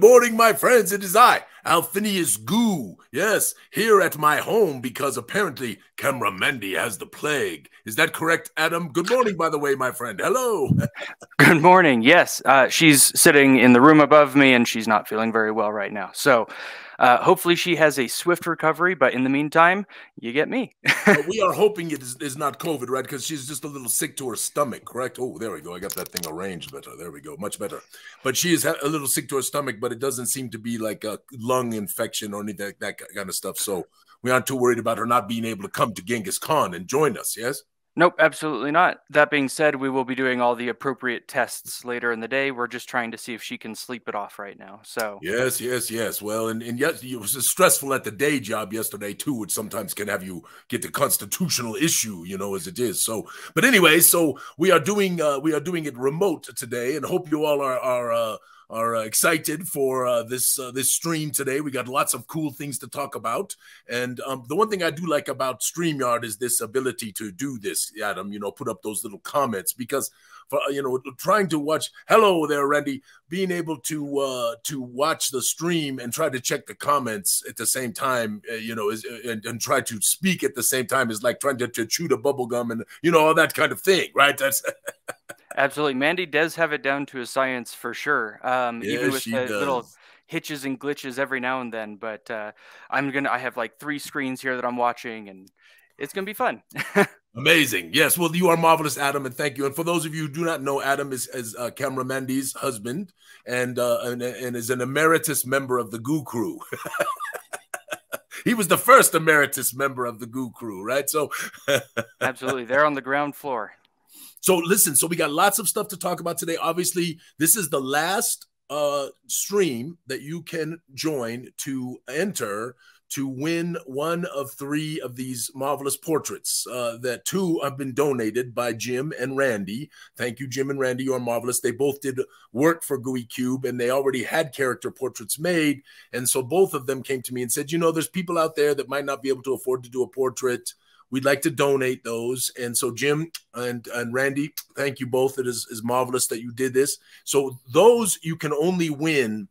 morning, my friends. It is I, Alphinius Goo. Yes, here at my home because apparently Camera Mandi has the plague. Is that correct, Adam? Good morning, by the way, my friend. Hello. Good morning. Yes, she's sitting in the room above me, and she's not feeling very well right now. So hopefully she has a swift recovery, but in the meantime, you get me. We are hoping it is not COVID, right? Because she's just a little sick to her stomach, correct? Oh, there we go. I got that thing arranged better. There we go. Much better. But she is a little sick to her stomach, but it doesn't seem to be like a lung infection or anything like that kind of stuff. So we aren't too worried about her not being able to come to Genghis Khan and join us, yes? Nope, absolutely not. That being said, we will be doing all the appropriate tests later in the day. We're just trying to see if she can sleep it off right now. So yes. Well, and yes, it was stressful at the day job yesterday too, which sometimes can have you get the constitutional issue, you know, as it is. So, but anyway, so we are doing it remote today, and hope you all are excited for this stream today. We got lots of cool things to talk about, and the one thing I do like about StreamYard is this ability to do this, Adam. You know, put up those little comments, because for trying to watch. Hello there, Randy. Being able to watch the stream and try to check the comments at the same time, and try to speak at the same time is like trying to chew the bubble gum and all that kind of thing, right? That's absolutely. Mandi does have it down to a science for sure. Even with the little hitches and glitches every now and then. But I have like 3 screens here that I'm watching, and it's going to be fun. Amazing. Yes. Well, you are marvelous, Adam, and thank you. And for those of you who do not know, Adam is Camera Mandi's husband and is an emeritus member of the Goo crew. He was the first emeritus member of the Goo crew, right? So absolutely. They're on the ground floor. So listen, so we got lots of stuff to talk about today. Obviously, this is the last stream that you can join to enter to win one of 3 of these marvelous portraits. That 2 have been donated by Jim and Randy. Thank you, Jim and Randy. You are marvelous. They both did work for Gooey Cube, and they already had character portraits made. And so both of them came to me and said, there's people out there that might not be able to afford to do a portrait. We'd like to donate those. And so Jim and Randy, thank you both. It is marvelous that you did this. So those you can only win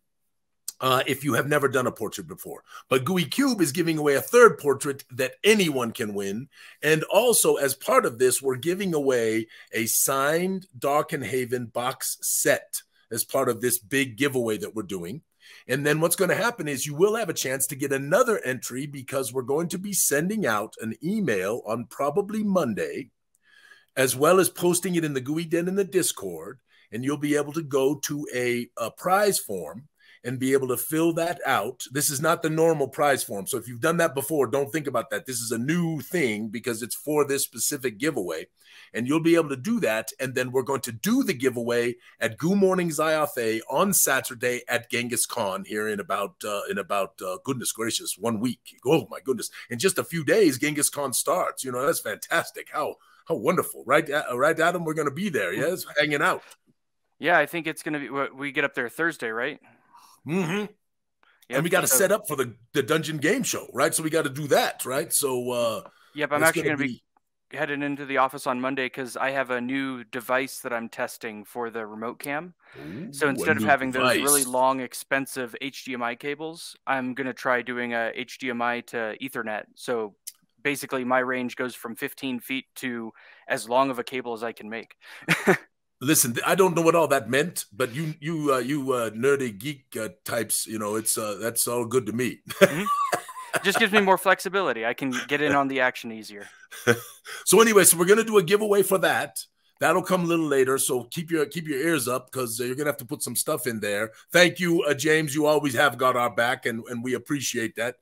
if you have never done a portrait before. But Gooey Cube is giving away a 3rd portrait that anyone can win. And also, as part of this, we're giving away a signed Darkenhaven box set as part of this big giveaway that we're doing. And then what's going to happen is you will have a chance to get another entry, because we're going to be sending out an email on probably Monday, as well as posting it in the Gooey Den in the Discord. And you'll be able to go to a prize form and be able to fill that out. This is not the normal prize form. So if you've done that before, don't think about that. This is a new thing because it's for this specific giveaway. And you'll be able to do that. And then we're going to do the giveaway at Goo Morning Zyathé on Saturday at Genghis Khan here in about goodness gracious, 1 week. Oh my goodness. In just a few days, Genghis Khan starts. That's fantastic. How wonderful, right? Right, Adam? We're going to be there, yes? Hanging out. Yeah, I think it's going to be, we get up there Thursday, right? Mm-hmm. Yep, and we got to set up for the dungeon game show, right? So we got to do that, right? So yep, I'm actually going to be headed into the office on Monday because I have a new device that I'm testing for the remote cam. Ooh, so instead of having those really long, expensive HDMI cables, I'm going to try doing a HDMI to Ethernet. So basically my range goes from 15 feet to as long of a cable as I can make. Listen, I don't know what all that meant, but you nerdy geek types, it's that's all good to me. Mm-hmm. Just gives me more flexibility. I can get in on the action easier. So anyway, so we're gonna do a giveaway for that. That'll come a little later. So keep your ears up, because you're gonna have to put some stuff in there. Thank you, James. You always have got our back, and we appreciate that.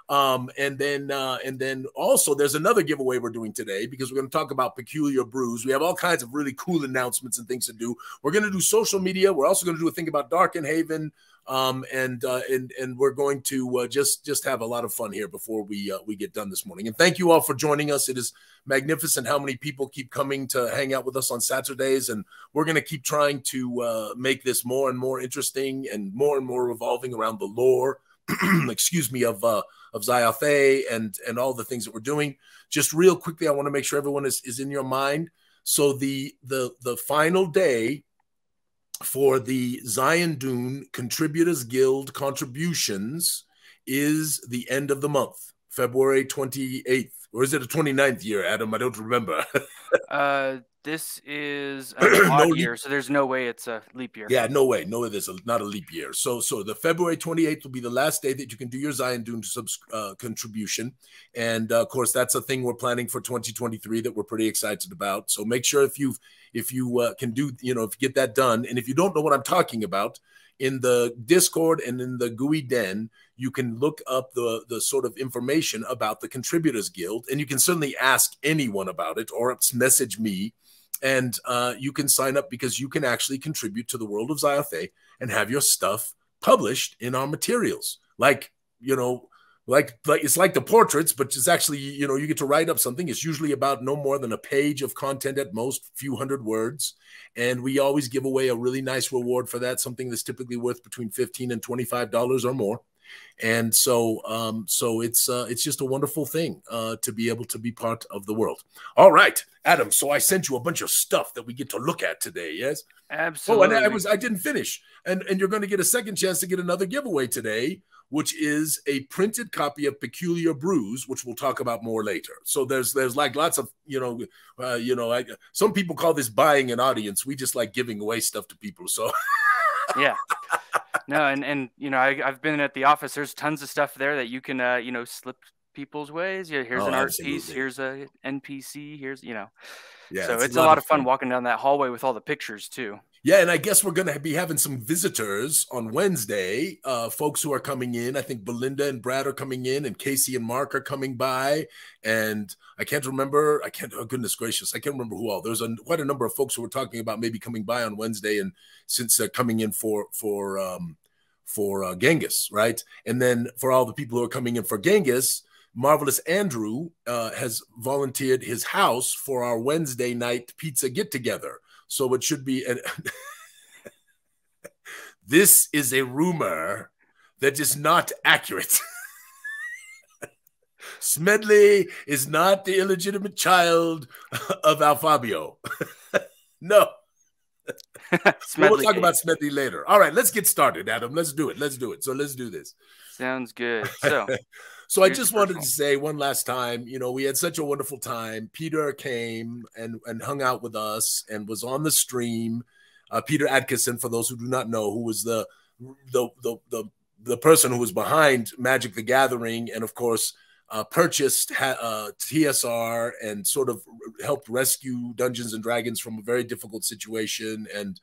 And then also there's another giveaway we're doing today, because we're going to talk about peculiar brews. We have all kinds of really cool announcements and things to do. We're going to do social media. We're also going to do a thing about Darkenhaven. And we're going to just have a lot of fun here before we get done this morning. And thank you all for joining us. It is magnificent how many people keep coming to hang out with us on Saturdays, and we're going to keep trying to make this more and more interesting and more revolving around the lore excuse me, of Zyathé and all the things that we're doing. Just real quickly, I want to make sure everyone is in your mind. So the final day for the Zion Dune Contributors Guild contributions is the end of the month, February 28th. Or is it a 29th year, Adam? I don't remember. This is an odd year, so there's no way it's a leap year. Yeah, no way. No way there's not a leap year. So the February 28th will be the last day that you can do your Zion Dune contribution. And, of course, that's a thing we're planning for 2023 that we're pretty excited about. So make sure if you can do, if you get that done. And if you don't know what I'm talking about, in the Discord and in the Gooey Den, you can look up the sort of information about the Contributors Guild, and you can certainly ask anyone about it or message me, and you can sign up because you can actually contribute to the world of Zyathé and have your stuff published in our materials. Like it's like the portraits, but it's actually, you get to write up something. It's usually about no more than a page of content at most, few hundred words. And we always give away a really nice reward for that, something that's typically worth between $15 and $25 or more. And so it's just a wonderful thing to be able to be part of the world. All right, Adam. So I sent you a bunch of stuff that we get to look at today. Yes, absolutely. Oh, and I didn't finish. And you're going to get a second chance to get another giveaway today, which is a printed copy of Peculiar Brews, which we'll talk about more later. So there's like lots of some people call this buying an audience. We just like giving away stuff to people. So yeah. No, and I've been at the office. There's tons of stuff there that you can slip people's ways. Yeah, here's an art piece. Here's a NPC. Here's Yeah, so it's a lot of fun walking down that hallway with all the pictures too. Yeah, and I guess we're going to be having some visitors on Wednesday, folks who are coming in. I think Belinda and Brad are coming in, and Casey and Mark are coming by. And I can't remember. Oh, goodness gracious. I can't remember who all. There's quite a number of folks who were talking about maybe coming by on Wednesday, and since they're coming in for Genghis, right? And then for all the people who are coming in for Genghis, Marvelous Andrew has volunteered his house for our Wednesday night pizza get-together. So it should be this is a rumor that is not accurate. Smedley is not the illegitimate child of Alfabio. No. We'll talk about Smedley later. All right, let's get started, Adam. Let's do it. So let's do this. Sounds good. So I just wanted to say one last time, we had such a wonderful time. Peter came and hung out with us and was on the stream. Peter Atkinson, for those who do not know, who was the person who was behind Magic the Gathering, and of course purchased TSR and sort of helped rescue Dungeons and Dragons from a very difficult situation, and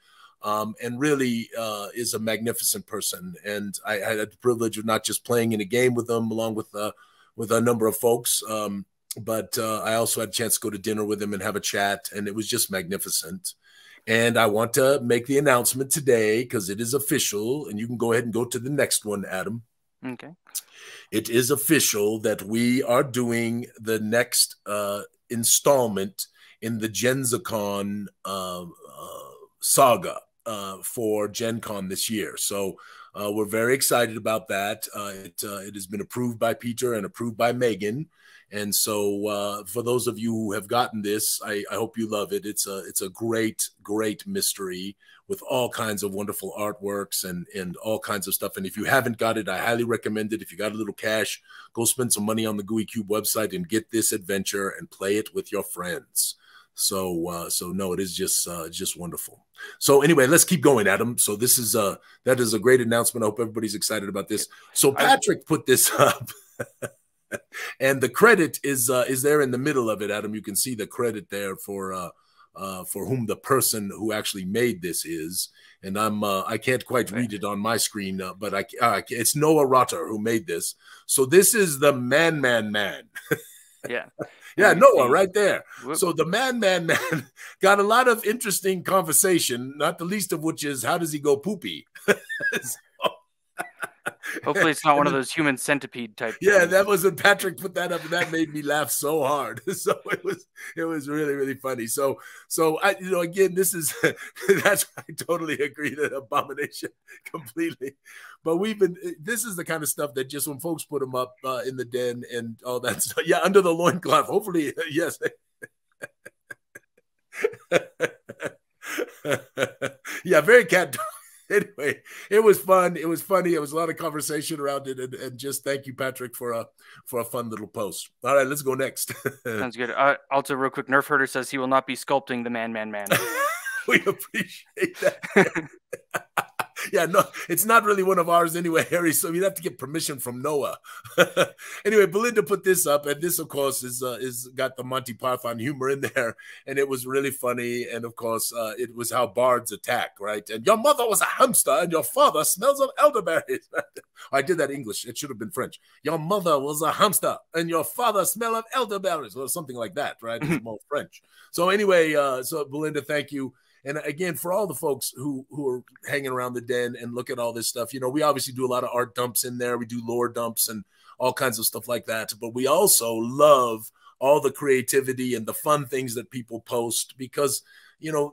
really is a magnificent person. And I had the privilege of not just playing in a game with him along with a number of folks, but I also had a chance to go to dinner with him and have a chat, and it was just magnificent. And I want to make the announcement today because it is official, and you can go ahead and go to the next one, Adam. Okay. It is official that we are doing the next installment in the GenZicon saga for Gen Con this year. So we're very excited about that. It has been approved by Peter and approved by Megan. And so for those of you who have gotten this, I hope you love it. It's a great, great mystery with all kinds of wonderful artworks and all kinds of stuff. And if you haven't got it, I highly recommend it. If you got a little cash, go spend some money on the Gooey Cube website and get this adventure and play it with your friends. So no, it is just wonderful. So anyway, let's keep going, Adam. So this is that is a great announcement. I hope everybody's excited about this. So Patrick put this up. And the credit is there in the middle of it, Adam. You can see the credit there for whom the person who actually made this is. And I can't quite read it on my screen, but it's Noah Rotter who made this. So this is the man. Yeah. Yeah, Noah, right there. Whoop. So the man got a lot of interesting conversation, not the least of which is how does he go poopy? Hopefully it's not one of those human centipede type. Yeah, things. That was when Patrick put that up, and that made me laugh so hard. So it was really, really funny. So I, again, this is that's I totally agree that abomination completely. But this is the kind of stuff that just when folks put them up in the den and all that stuff. Yeah, under the loincloth. Hopefully, yes. Yeah, very cat. Anyway, it was fun. It was funny. It was a lot of conversation around it, and just thank you, Patrick, for a fun little post. All right, let's go next. Sounds good. Also, real quick, Nerf Herder says he will not be sculpting the man. We appreciate that. Yeah, no, it's not really one of ours anyway, Harry. So you'd have to get permission from Noah. Anyway, Belinda put this up, and this, of course, is got the Monty Python humor in there, and it was really funny. And of course, it was how bards attack, right? And your mother was a hamster, and your father smells of elderberries. I did that English. It should have been French. Your mother was a hamster, and your father smelled of elderberries, or something like that, right? It's more French. So anyway, so Belinda, thank you. And again, for all the folks who are hanging around the den and look at all this stuff, we obviously do a lot of art dumps in there. We do lore dumps and all kinds of stuff like that. But we also love all the creativity and the fun things that people post because,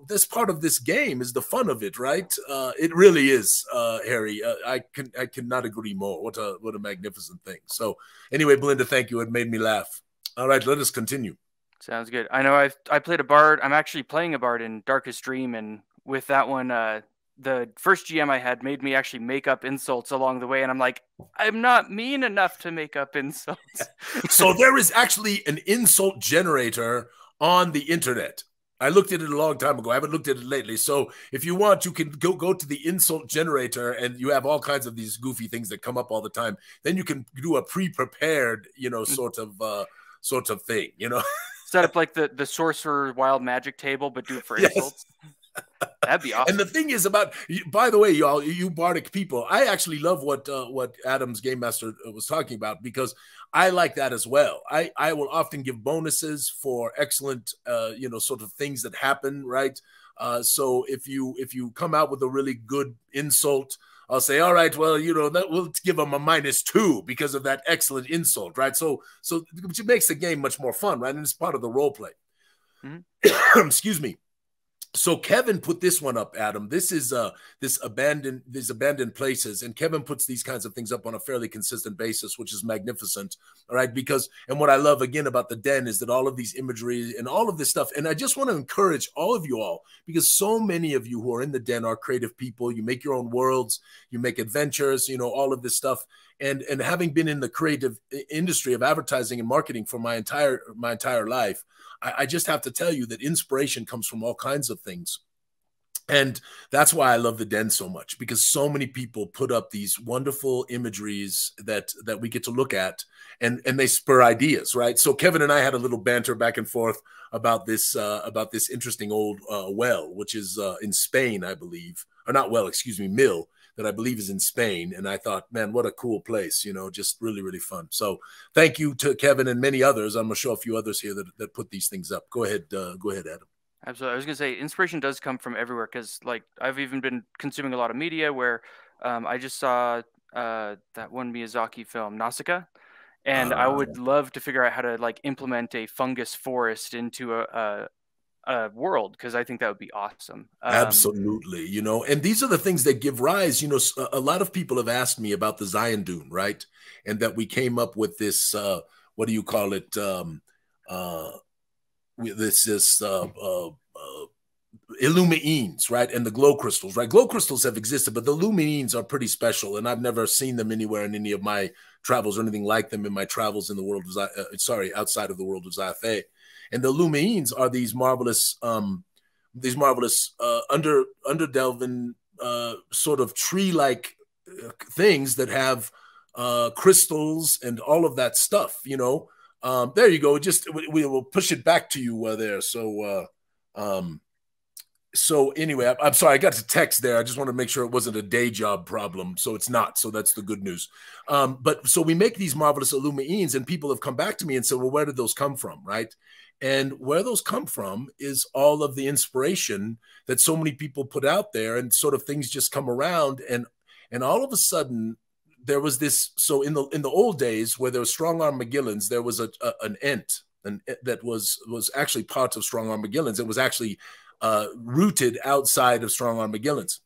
this part of this game is the fun of it, right? It really is, Harry. I cannot agree more. What a magnificent thing. So anyway, Belinda, thank you. It made me laugh. All right, let us continue. Sounds good. I know I played a bard. I'm actually playing a bard in Darkest Dream, and with that one, the first GM I had made me actually make up insults along the way, and I'm like, I'm not mean enough to make up insults. So there is actually an insult generator on the internet. I looked at it a long time ago. I haven't looked at it lately. So if you want, you can go to the insult generator, and you have all kinds of these goofy things that come up all the time. Then you can do a pre-prepared, sort of thing, Set up like the Sorcerer Wild Magic table, but do it for insults. That'd be awesome. And the thing is about, by the way, y'all, you bardic people, I actually love what Adam's Game Master was talking about, because I like that as well. I will often give bonuses for excellent, sort of things that happen, right? So if you come out with a really good insult, I'll say, all right, well, that we'll give them a -2 because of that excellent insult, right? So which makes the game much more fun, right? And it's part of the role play. Mm-hmm. Excuse me. So Kevin put this one up, Adam. This is these abandoned places, and Kevin puts these kinds of things up on a fairly consistent basis, which is magnificent. All right, and what I love again about the den is that all of these imagery and all of this stuff, and I just want to encourage all of you all, because so many of you who are in the den are creative people. You make your own worlds, you make adventures, all of this stuff. And having been in the creative industry of advertising and marketing for my entire life, I just have to tell you that inspiration comes from all kinds of things. And that's why I love the den so much, because so many people put up these wonderful imageries that we get to look at, and they spur ideas, right? So Kevin and I had a little banter back and forth about this interesting old well, which is in Spain, I believe, or not well, excuse me, mill, that I believe is in Spain. And I thought, man, what a cool place, just really, really fun. So thank you to Kevin and many others. I'm going to show a few others here that put these things up. Go ahead, Adam. Absolutely. I was going to say, inspiration does come from everywhere, because like I've even been consuming a lot of media where I just saw that one Miyazaki film, Nausicaa, and I would love to figure out how to like implement a fungus forest into a world, because I think that would be awesome. Absolutely. And these are the things that give rise, a lot of people have asked me about the Zion Dune, right? And that we came up with this, what do you call it? Illumines, right? And the glow crystals, right? Glow crystals have existed, but the Illumines are pretty special, and I've never seen them anywhere in any of my travels or anything like them in my travels in the world of outside of the world of Zyathé. And the Illumines are these marvelous underdelving sort of tree-like things that have crystals and all of that stuff, there you go. We will push it back to you there. So anyway, I'm sorry, I got to text there. I just want to make sure it wasn't a day job problem. So it's not. So that's the good news. But so we make these marvelous Illumines, and people have come back to me and said, well, where did those come from, right? And where those come from is all of the inspiration that so many people put out there, and sort of things just come around, and all of a sudden there was this. So in the old days where there was Strong Arm Magillans, there was an ent that was actually part of Strong Arm Magillans. It was actually rooted outside of Strong Arm Magillans.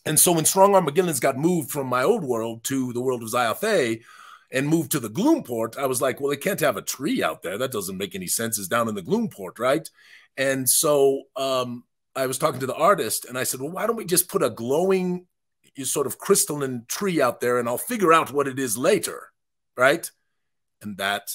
And so when Strong Arm Magillans got moved from my old world to the world of Zyathé and moved to the Gloomport, I was like, well, they can't have a tree out there. That doesn't make any sense. It's down in the Gloomport, right? And so I was talking to the artist, and I said, well, why don't we just put a glowing sort of crystalline tree out there, and I'll figure out what it is later, right? And that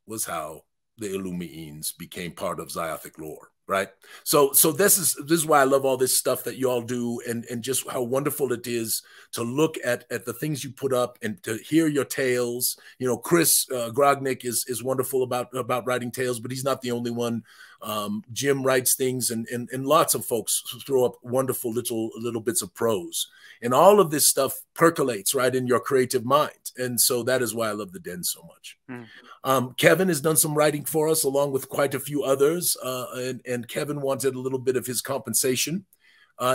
was how the Illumiines became part of Zyathic lore, right? So this is why I love all this stuff that you all do, and just how wonderful it is to look at the things you put up and to hear your tales. You know, Chris Grognick is wonderful about writing tales, but he's not the only one. Jim writes things, and lots of folks throw up wonderful little bits of prose, and all of this stuff percolates right in your creative mind. And so that is why I love the Den so much. Kevin has done some writing for us, along with quite a few others, and Kevin wanted a little bit of his compensation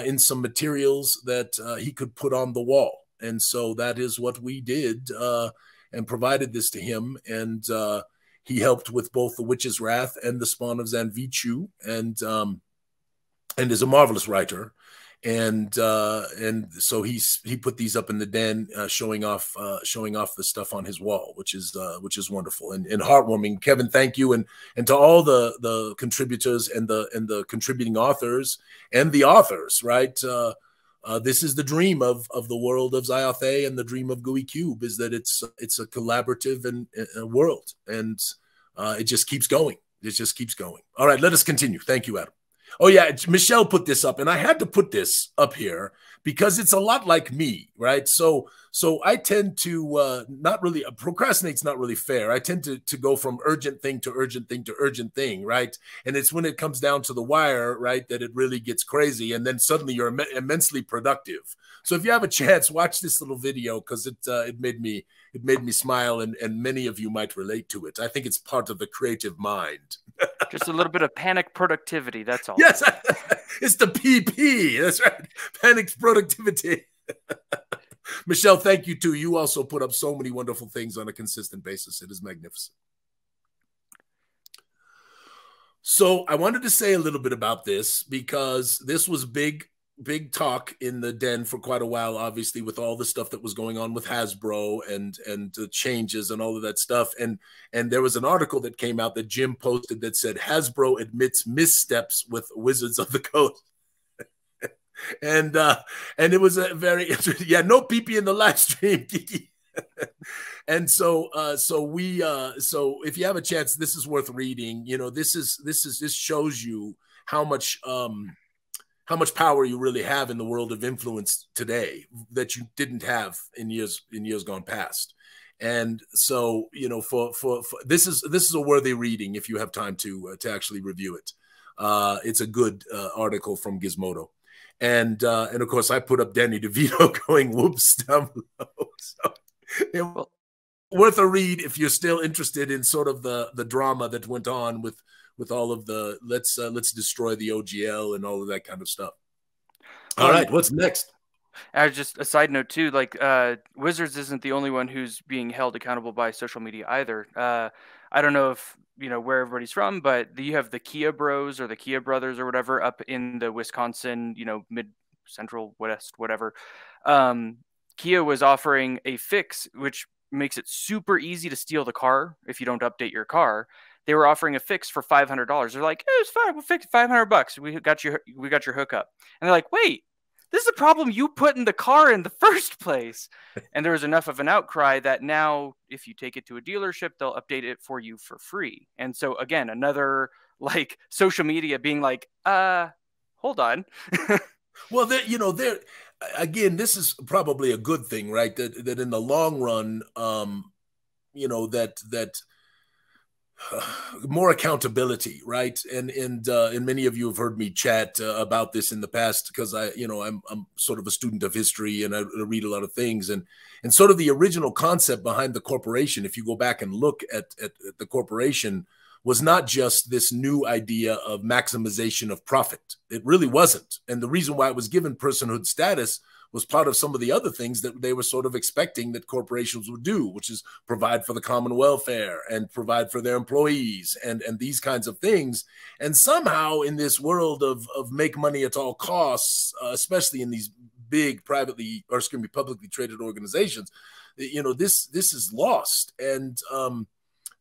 in some materials that he could put on the wall, and so that is what we did, and provided this to him. And he helped with both The Witch's Wrath and The Spawn of Zanvichu, and is a marvelous writer. And so he put these up in the Den, showing off the stuff on his wall, which is wonderful and heartwarming. Kevin, thank you, and to all the contributors and the contributing authors and the authors, right? This is the dream of the world of Zyathé, and the dream of Gooey Cube is that it's a collaborative and world, and it just keeps going. It just keeps going. All right, let us continue. Thank you, Adam. Oh yeah, Michelle put this up, and I had to put this up here because it's a lot like me, right? So I tend to not really procrastinate's not really fair. I tend to go from urgent thing to urgent thing to urgent thing, right? And it's when it comes down to the wire, right, that it really gets crazy, and then suddenly you're immensely productive. So if you have a chance, watch this little video, because it made me smile, and many of you might relate to it. I think it's part of the creative mind. Just a little bit of panic productivity, that's all. Yes, it's the PP. That's right. Panic productivity. Michelle, thank you too. You also put up so many wonderful things on a consistent basis. It is magnificent. So I wanted to say a little bit about this, because this was big talk in the Den for quite a while, obviously, with all the stuff that was going on with Hasbro and the changes and all of that stuff. And there was an article that came out that Jim posted that said Hasbro admits missteps with Wizards of the Coast. and it was a very interesting, yeah, no pee-pee in the live stream, Kiki. And so if you have a chance, this is worth reading. You know, this shows you how much power you really have in the world of influence today that you didn't have in years gone past. And so, you know, for this is a worthy reading if you have time to actually review it. It's a good article from Gizmodo. And of course I put up Danny DeVito going whoops down below. So worth a read if you're still interested in sort of the drama that went on with all of the let's destroy the OGL and all of that kind of stuff. All right, what's next? Just a side note too, like Wizards isn't the only one who's being held accountable by social media either. I don't know if you know where everybody's from, but you have the Kia Bros or the Kia Brothers or whatever up in the Wisconsin, you know, mid central west, whatever. Kia was offering a fix which makes it super easy to steal the car if you don't update your car. They were offering a fix for $500. They're like, it's fine, we'll fix $500. We got your hookup. And they're like, wait, this is a problem you put in the car in the first place. And there was enough of an outcry that now if you take it to a dealership, they'll update it for you for free. And so again, another like social media being like, hold on. Well, again, this is probably a good thing, right? That in the long run, you know, that more accountability, right? And many of you have heard me chat about this in the past, because I'm sort of a student of history, and I read a lot of things, and sort of the original concept behind the corporation, if you go back and look at the corporation, was not just this new idea of maximization of profit. It really wasn't. And the reason why it was given personhood status was part of some of the other things that they were sort of expecting that corporations would do, which is provide for the common welfare and provide for their employees and these kinds of things. And somehow in this world of make money at all costs, especially in these big publicly traded organizations, you know, this is lost. And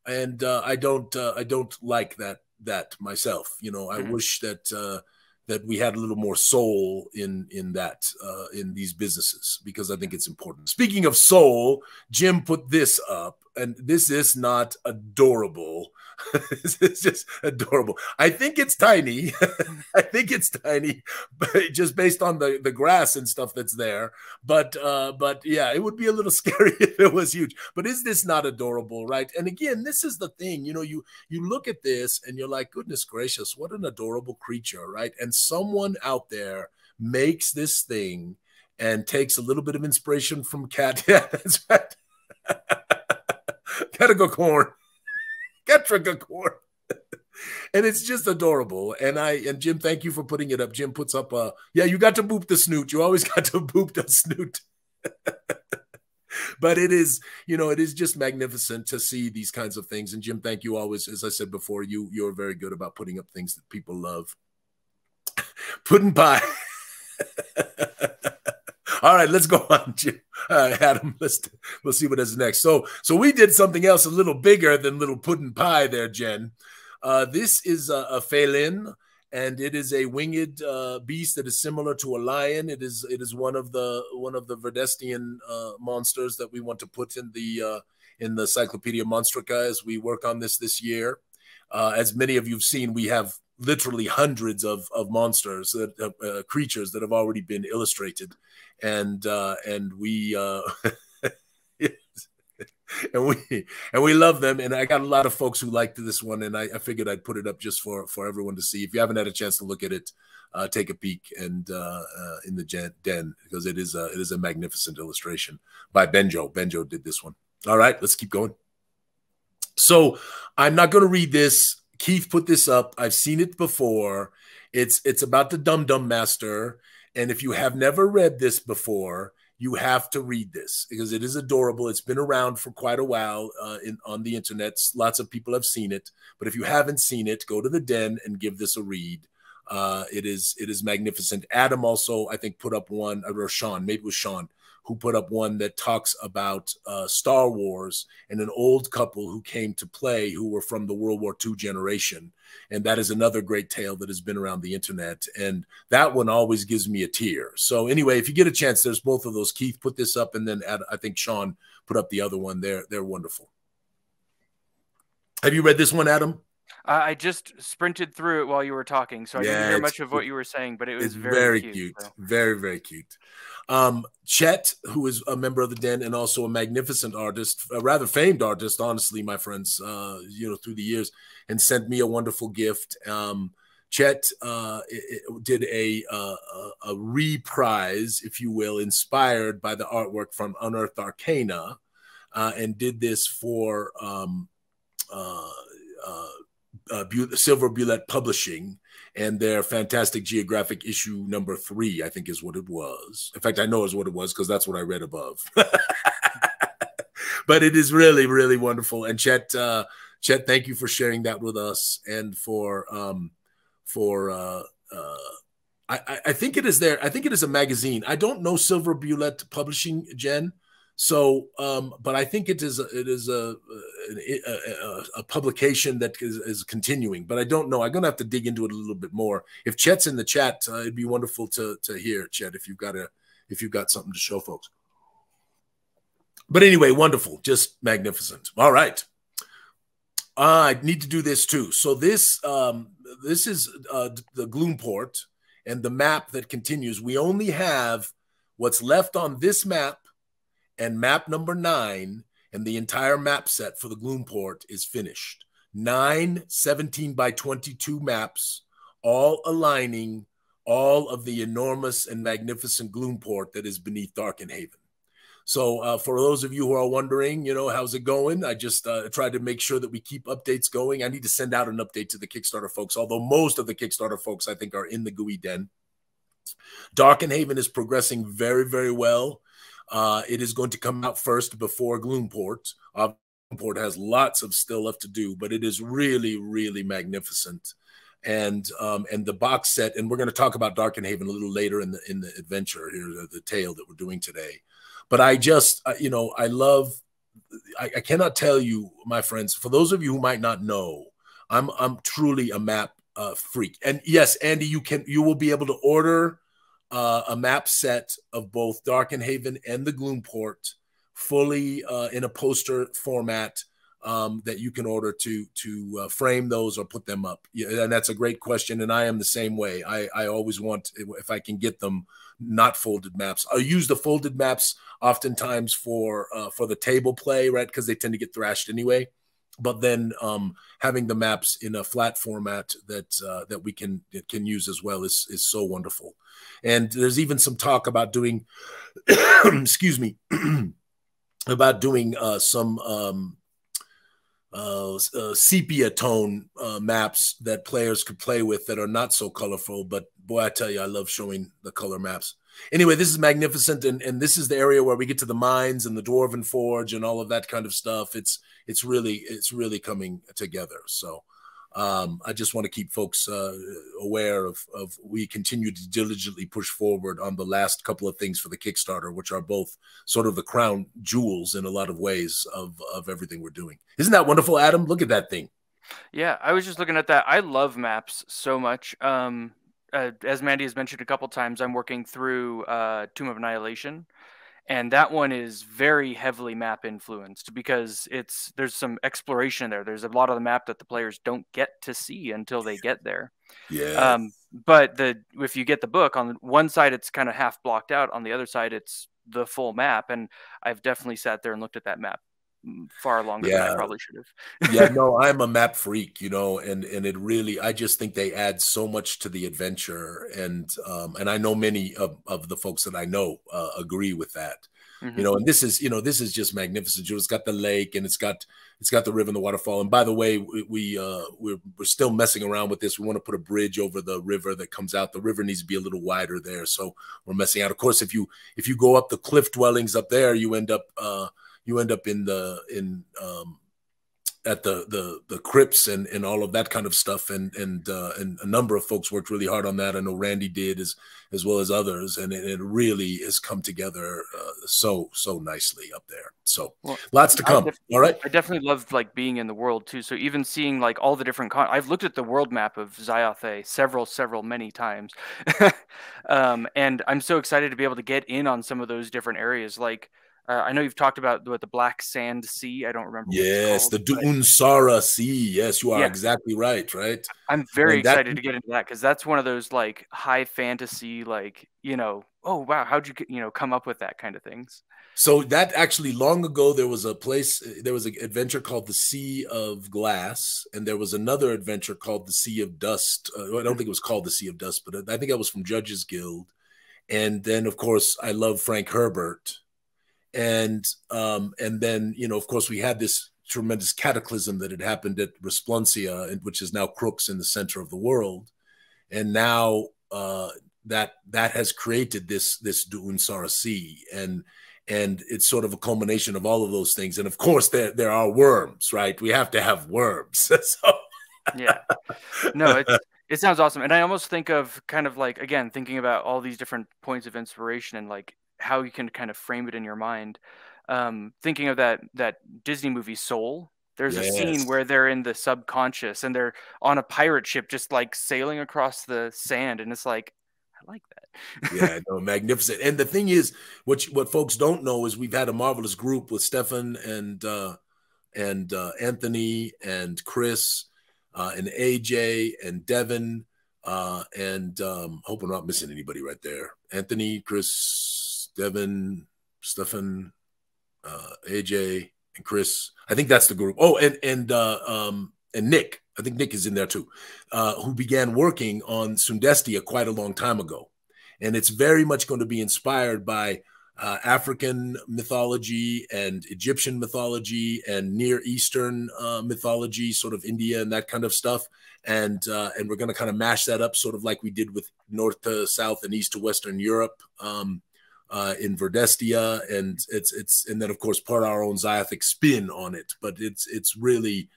I don't like that myself. You know, I wish that that we had a little more soul in these businesses, because I think it's important. Speaking of soul, Jim put this up, and this is not adorable. It's just adorable. I think it's tiny. I think it's tiny, but just based on the grass and stuff that's there. But yeah, it would be a little scary if it was huge. But is this not adorable, right? And again, this is the thing. You know, you look at this and you're like, goodness gracious, what an adorable creature, right? And someone out there makes this thing and takes a little bit of inspiration from Cat. Yeah, that's right. Gotta go corn. Ketrika corn. And it's just adorable. And Jim, thank you for putting it up. Jim puts up yeah, you got to boop the snoot. You always got to boop the snoot. But it is, you know, it is just magnificent to see these kinds of things. And Jim, thank you always. As I said before, you're very good about putting up things that people love. Pudding pie. All right, let's go on, Jim. Adam, we'll see what is next. So we did something else a little bigger than little pudding pie there, Jen. This is a felin, and it is a winged beast that is similar to a lion. It is one of the Verdestian monsters that we want to put in the Encyclopedia Monstrica as we work on this year. As many of you've seen, we have literally hundreds of monsters, creatures that have already been illustrated, and we and we love them. And I got a lot of folks who liked this one, and I figured I'd put it up just for everyone to see. If you haven't had a chance to look at it, take a peek and in the den, because it is a magnificent illustration by Benjo. Benjo did this one. All right, let's keep going. So I'm not going to read this. Keith put this up. I've seen it before. It's about the Dum Dum Master. And if you have never read this before, you have to read this because it is adorable. It's been around for quite a while on the internet. Lots of people have seen it. But if you haven't seen it, go to the den and give this a read. It is magnificent. Adam also, I think, put up one, or Sean, maybe it was Sean, who put up one that talks about Star Wars and an old couple who came to play who were from the World War II generation. And that is another great tale that has been around the internet. And that one always gives me a tear. So anyway, if you get a chance, there's both of those. Keith put this up, and then I think Sean put up the other one. They're wonderful. Have you read this one, Adam? I just sprinted through it while you were talking, so I didn't hear much of what you were saying, but it was very cute. So. Very, very cute. Chet, who is a member of the Den and also a magnificent artist, a rather famed artist, honestly, my friends, through the years, and sent me a wonderful gift. Chet did a reprise, if you will, inspired by the artwork from Unearthed Arcana, and did this for Silver Bullet Publishing and their fantastic Geographic issue number 3, I think is what it was. In fact, I know is what it was because that's what I read above. But it is really, really wonderful. And Chet, thank you for sharing that with us and I think it is there. I think it is a magazine. I don't know Silver Bullet Publishing, Jen. So, but I think it is a publication that is continuing, but I don't know. I'm going to have to dig into it a little bit more. If Chet's in the chat, it'd be wonderful to hear, Chet, if you've got something to show folks. But anyway, wonderful, just magnificent. All right. I need to do this too. So this is the Gloomport and the map that continues. We only have what's left on this map and map number 9, and the entire map set for the Gloomport is finished. 9 17 by 22 maps, all aligning all of the enormous and magnificent Gloomport that is beneath Darkenhaven. So for those of you who are wondering, how's it going? I just tried to make sure that we keep updates going. I need to send out an update to the Kickstarter folks, although most of the Kickstarter folks, I think, are in the Gooey Den. Darkenhaven is progressing very, very well. It is going to come out first before Gloomport. Gloomport has lots of still left to do, but it is really, really magnificent. And the box set, and we're going to talk about Darkenhaven a little later in the adventure here, the tale that we're doing today. But I just, I cannot tell you, my friends, for those of you who might not know, I'm truly a map freak. And yes, Andy, you will be able to order a map set of both Darkenhaven and the Gloomport fully in a poster format that you can order to frame those or put them up. Yeah, and that's a great question. And I am the same way. I always want, if I can get them, not folded maps. I'll use the folded maps oftentimes for the table play, right? Because they tend to get thrashed anyway. But then having the maps in a flat format that we can use as well is so wonderful. And there's even some talk about doing, excuse me, about doing some sepia tone maps that players could play with that are not so colorful. But boy, I tell you, I love showing the color maps. Anyway, this is magnificent, and this is the area where we get to the mines and the Dwarven Forge and all of that kind of stuff. It's really coming together. So I just want to keep folks aware of we continue to diligently push forward on the last couple of things for the Kickstarter, which are both sort of the crown jewels in a lot of ways of everything we're doing. Isn't that wonderful, Adam? Look at that thing. Yeah, I was just looking at that. I love maps so much. As Mandi has mentioned a couple times, I'm working through Tomb of Annihilation, and that one is very heavily map influenced because there's some exploration there. There's a lot of the map that the players don't get to see until they get there. Yeah. But if you get the book, on one side it's kind of half blocked out, on the other side it's the full map, and I've definitely sat there and looked at that map far longer than I probably should have. Yeah, no, I'm a map freak, you know, and it really, I just think they add so much to the adventure, and I know many of the folks that I know agree with that. You know, and this is just magnificent. It's got the lake, and it's got the river and the waterfall. And by the way, we're still messing around with this. We want to put a bridge over the river that comes out. The river needs to be a little wider there, so we're messing out. Of course, if you go up the cliff dwellings up there, you end up at the crypts and all of that kind of stuff, and a number of folks worked really hard on that. I know Randy did as well as others, and it really has come together so nicely up there. So lots to come. All right, I definitely love like being in the world too. So even seeing like all the different I've looked at the world map of Zyathé many times, and I'm so excited to be able to get in on some of those different areas. Like I know you've talked about the Black Sand Sea. I don't remember. Yes, the Duunsara Sea. Yes, you are exactly right. Right. I'm very excited to get into that because that's one of those like high fantasy, like, you know, oh wow, how'd you come up with that kind of things? So that actually, long ago, there was an adventure called the Sea of Glass, and there was another adventure called the Sea of Dust. I don't think it was called the Sea of Dust, but I think that was from Judges Guild. And then, of course, I love Frank Herbert. And then, of course, we had this tremendous cataclysm that had happened at Resplensia, which is now Crooks in the center of the world. And now that has created this Duunsara Sea. And it's sort of a culmination of all of those things. And of course, there are worms, right? We have to have worms. So. Yeah. No, it sounds awesome. And I almost think of kind of like, again, thinking about all these different points of inspiration and like how you can kind of frame it in your mind. Thinking of that Disney movie Soul, there's a scene where they're in the subconscious and they're on a pirate ship just like sailing across the sand, and it's like, I like that. Yeah, no, magnificent. And the thing is, what folks don't know is we've had a marvelous group with Stefan and Anthony and Chris and AJ and Devin and hope I'm not missing anybody right there. Anthony, Chris, Devin, Stefan, AJ, and Chris. I think that's the group. Oh, and Nick. I think Nick is in there too, who began working on Sundestia quite a long time ago. And it's very much going to be inspired by African mythology and Egyptian mythology and Near Eastern mythology, sort of India and that kind of stuff. And we're going to kind of mash that up, sort of like we did with North to South and East to Western Europe. In Verdestia, and and then of course part our own Zyathic spin on it. But it's really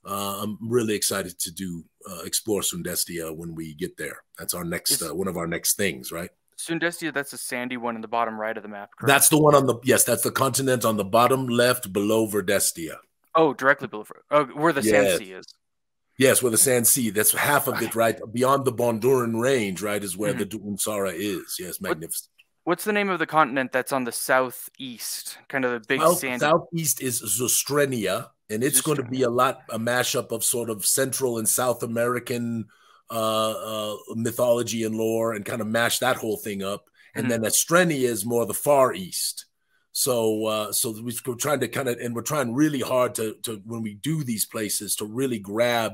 I'm really excited to explore Sundestia when we get there. That's our next one of our next things, right? Sundestia, that's a sandy one in the bottom right of the map, correct? That's the one on the that's the continent on the bottom left below Verdestia. Oh, directly below where the Sand Sea is. Yes, where the Sand Sea. That's half of it, right? Beyond the Bonduran Range, right, is where the Unsara is. Yes, magnificent. What's the name of the continent that's on the southeast? Kind of the big sandy. Southeast is Zostrenia, and it's going to be a mashup of sort of Central and South American mythology and lore, and kind of mash that whole thing up. And then Estrenia is more the Far East. So we're trying to we're trying really hard to when we do these places to really grab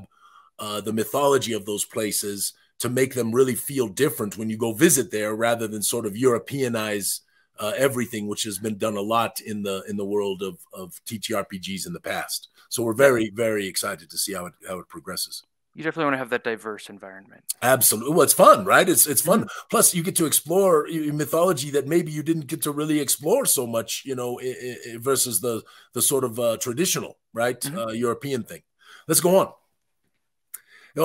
the mythology of those places to make them really feel different when you go visit there, rather than sort of Europeanize everything, which has been done a lot in the world of TTRPGs in the past. So we're very, very excited to see how it progresses. You definitely want to have that diverse environment. Absolutely. Well, it's fun, right? It's fun. Plus, you get to explore mythology that maybe you didn't get to really explore so much, versus the sort of traditional, right, European thing. Let's go on.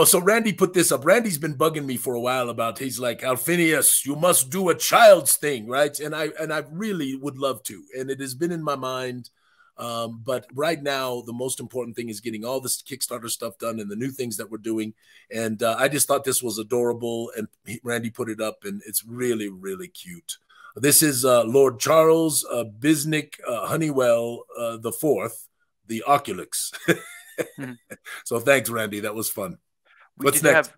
So Randy put this up. Randy's been bugging me for a while about, he's like, Alphinius, you must do a child's thing, right? And I really would love to. And it has been in my mind. But right now, the most important thing is getting all this Kickstarter stuff done and the new things that we're doing. And I just thought this was adorable. And Randy put it up, and it's really, really cute. This is Lord Charles Bisnick Honeywell the Fourth, the Oculix. So thanks, Randy. That was fun. What's next?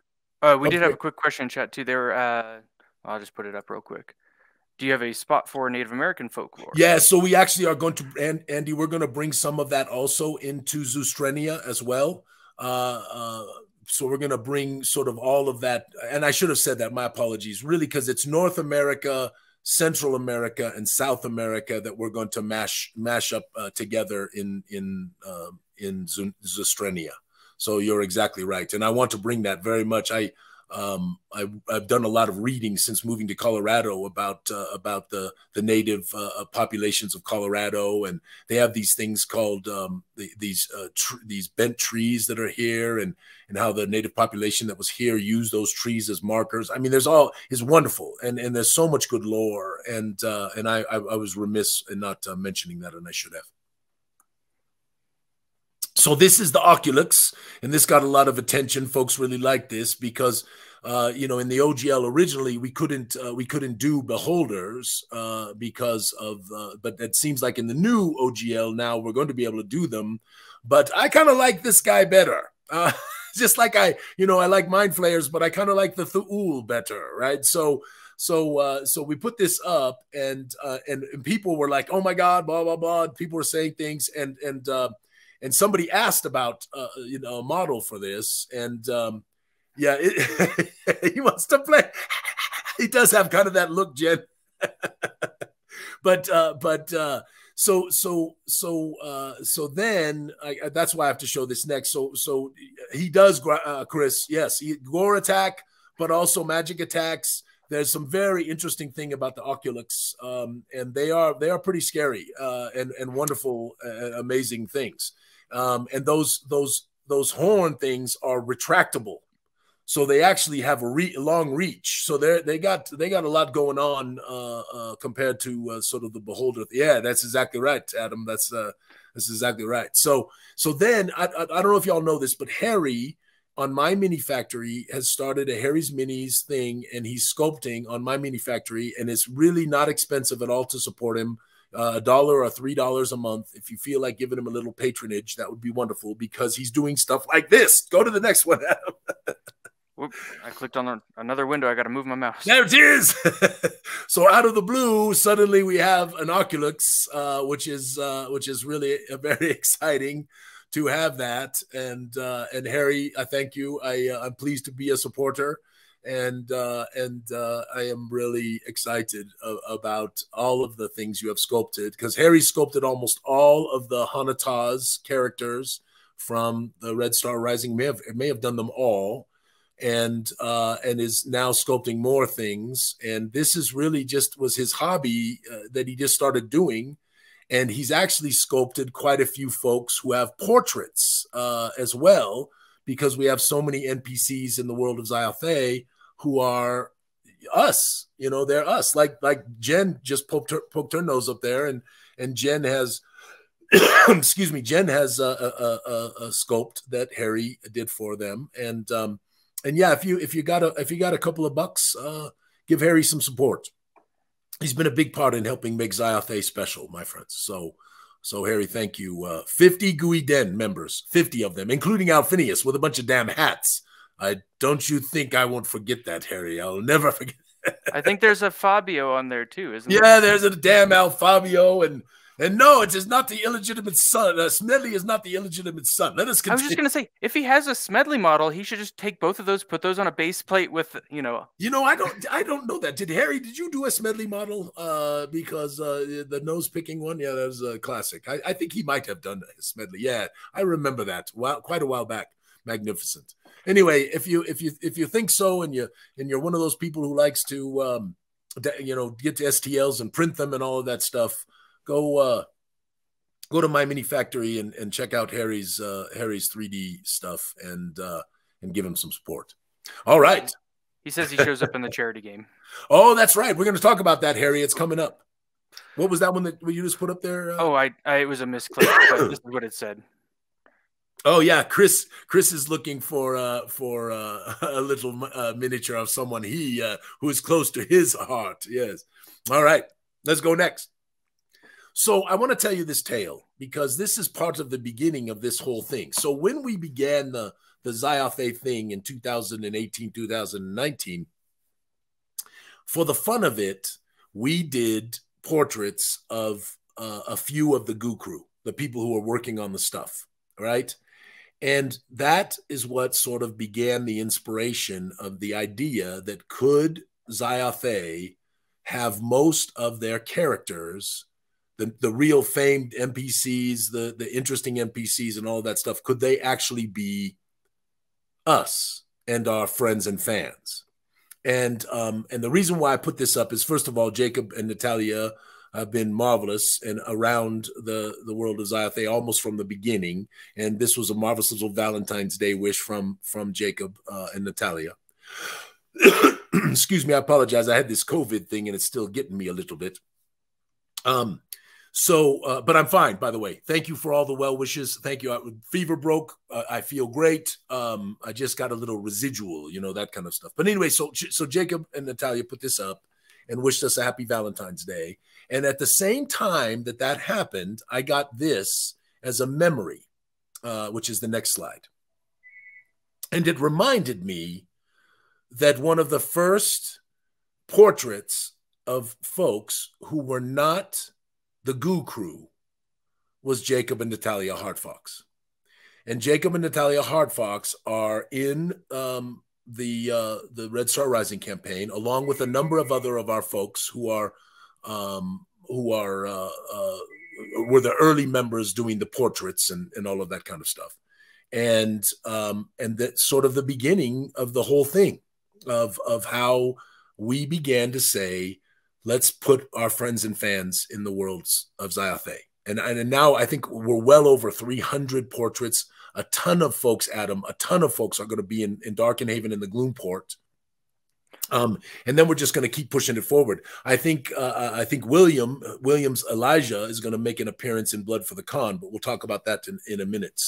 We did have a quick question in chat too. I'll just put it up real quick. Do you have a spot for Native American folklore? Yeah, so we actually are going to, Andy, we're going to bring some of that also into Zostrenia as well. So we're going to bring sort of all of that. And I should have said that, my apologies, really, because it's North America, Central America, and South America that we're going to mash up together in Zostrenia. So you're exactly right. And I want to bring that very much. I've done a lot of reading since moving to Colorado about the native populations of Colorado, and they have these things called these bent trees that are here, and how the native population that was here used those trees as markers. I mean, it's wonderful, and there's so much good lore, and I was remiss in not mentioning that, and I should have. So this is the Oculix, and this got a lot of attention. Folks really like this because, in the OGL originally we couldn't do beholders because of, but it seems like in the new OGL now we're going to be able to do them. But I kind of like this guy better. Just like I like Mind Flayers, but I kind of like the Thule better, right? So we put this up, and people were like, "Oh my God, blah blah blah." People were saying things, and somebody asked about a model for this, and yeah, he wants to play. He does have kind of that look, Jen. but so then that's why I have to show this next. So he does, Chris. Yes, gore attack, but also magic attacks. There's some very interesting thing about the Oculix, and they are pretty scary and wonderful, amazing things. And those horn things are retractable, so they actually have a long reach. So they got a lot going on compared to sort of the beholder. Yeah, that's exactly right, Adam. That's exactly right. So then I don't know if y'all know this, but Harry on My Mini Factory has started a Harry's Minis thing, and he's sculpting on My Mini Factory, and it's really not expensive at all to support him. $1 or $3 a month. If you feel like giving him a little patronage, that would be wonderful, because he's doing stuff like this. Go to the next one, Adam. Whoop, I clicked on another window. I got to move my mouse. There it is. So out of the blue, suddenly we have an Oculix, which is really very exciting to have that. And Harry, I thank you. I'm pleased to be a supporter. And I am really excited about all of the things you have sculpted, because Harry sculpted almost all of the Hanataz characters from the Red Star Rising. May have done them all, and is now sculpting more things. And this is really was his hobby that he just started doing. And he's actually sculpted quite a few folks who have portraits as well, because we have so many NPCs in the world of Zyathé who are us, they're us. Like Jen just poked her nose up there, and Jen has excuse me, Jen has a sculpt that Harry did for them, and yeah, if you got a couple of bucks, give Harry some support. He's been a big part in helping make Zyathé special, my friends. So Harry, thank you. 50 Gooey Den members, 50 of them, including Alphinius with a bunch of damn hats. Don't you think I won't forget that, Harry? I'll never forget. I think there's a Fabio on there too, isn't there? Yeah, there's a damn Fabio, and no, it is not the illegitimate son. Smedley is not the illegitimate son. Let us continue. I was just going to say, if he has a Smedley model, he should just take both of those, put those on a base plate with, I don't know that. Did you do a Smedley model? Because the nose picking one, yeah, that was a classic. I think he might have done a Smedley. Yeah, I remember that. Quite a while back. Magnificent. Anyway, if you think so, and you're one of those people who likes to get to STLs and print them and all of that stuff, go to My Mini Factory and check out Harry's 3D stuff and give him some support. All right. He says he shows up in the charity game. Oh, that's right. We're going to talk about that, Harry. It's coming up. What was that one that you just put up there? It was a misclick, but this is what it said. Oh yeah, Chris is looking for a little miniature of someone who is close to his heart. Yes. All right, let's go next. So I want to tell you this tale because this is part of the beginning of this whole thing. So when we began the Zyathé thing in 2018, 2019, for the fun of it, we did portraits of a few of the Goo crew, the people who were working on the stuff, right? And that is what sort of began the inspiration of the idea that could Zyathé have most of their characters, the real famed NPCs, the interesting NPCs and all that stuff, could they actually be us and our friends and fans? And the reason why I put this up is, first of all, Jacob and Natalia have been marvelous and around the world of Zyathé almost from the beginning. And this was a marvelous little Valentine's Day wish from Jacob and Natalia. Excuse me, I apologize. I had this COVID thing and it's still getting me a little bit. But I'm fine, by the way. Thank you for all the well wishes. Thank you. Fever broke. I feel great. I just got a little residual, that kind of stuff. But anyway, so Jacob and Natalia put this up and wished us a happy Valentine's Day. And at the same time that happened, I got this as a memory, which is the next slide. And it reminded me that one of the first portraits of folks who were not the Goo crew was Jacob and Natalia Hardfox. And Jacob and Natalia Hardfox are in the Red Star Rising campaign, along with a number of other of our folks who were the early members doing the portraits and all of that kind of stuff. And that's sort of the beginning of the whole thing of how we began to say, let's put our friends and fans in the worlds of Zyathé. And now I think we're well over 300 portraits. A ton of folks, Adam, a ton of folks are going to be in Darkenhaven in the Gloomport. And then we're just going to keep pushing it forward. I think Williams Elijah is going to make an appearance in Blood for the Con, but we'll talk about that in a minute.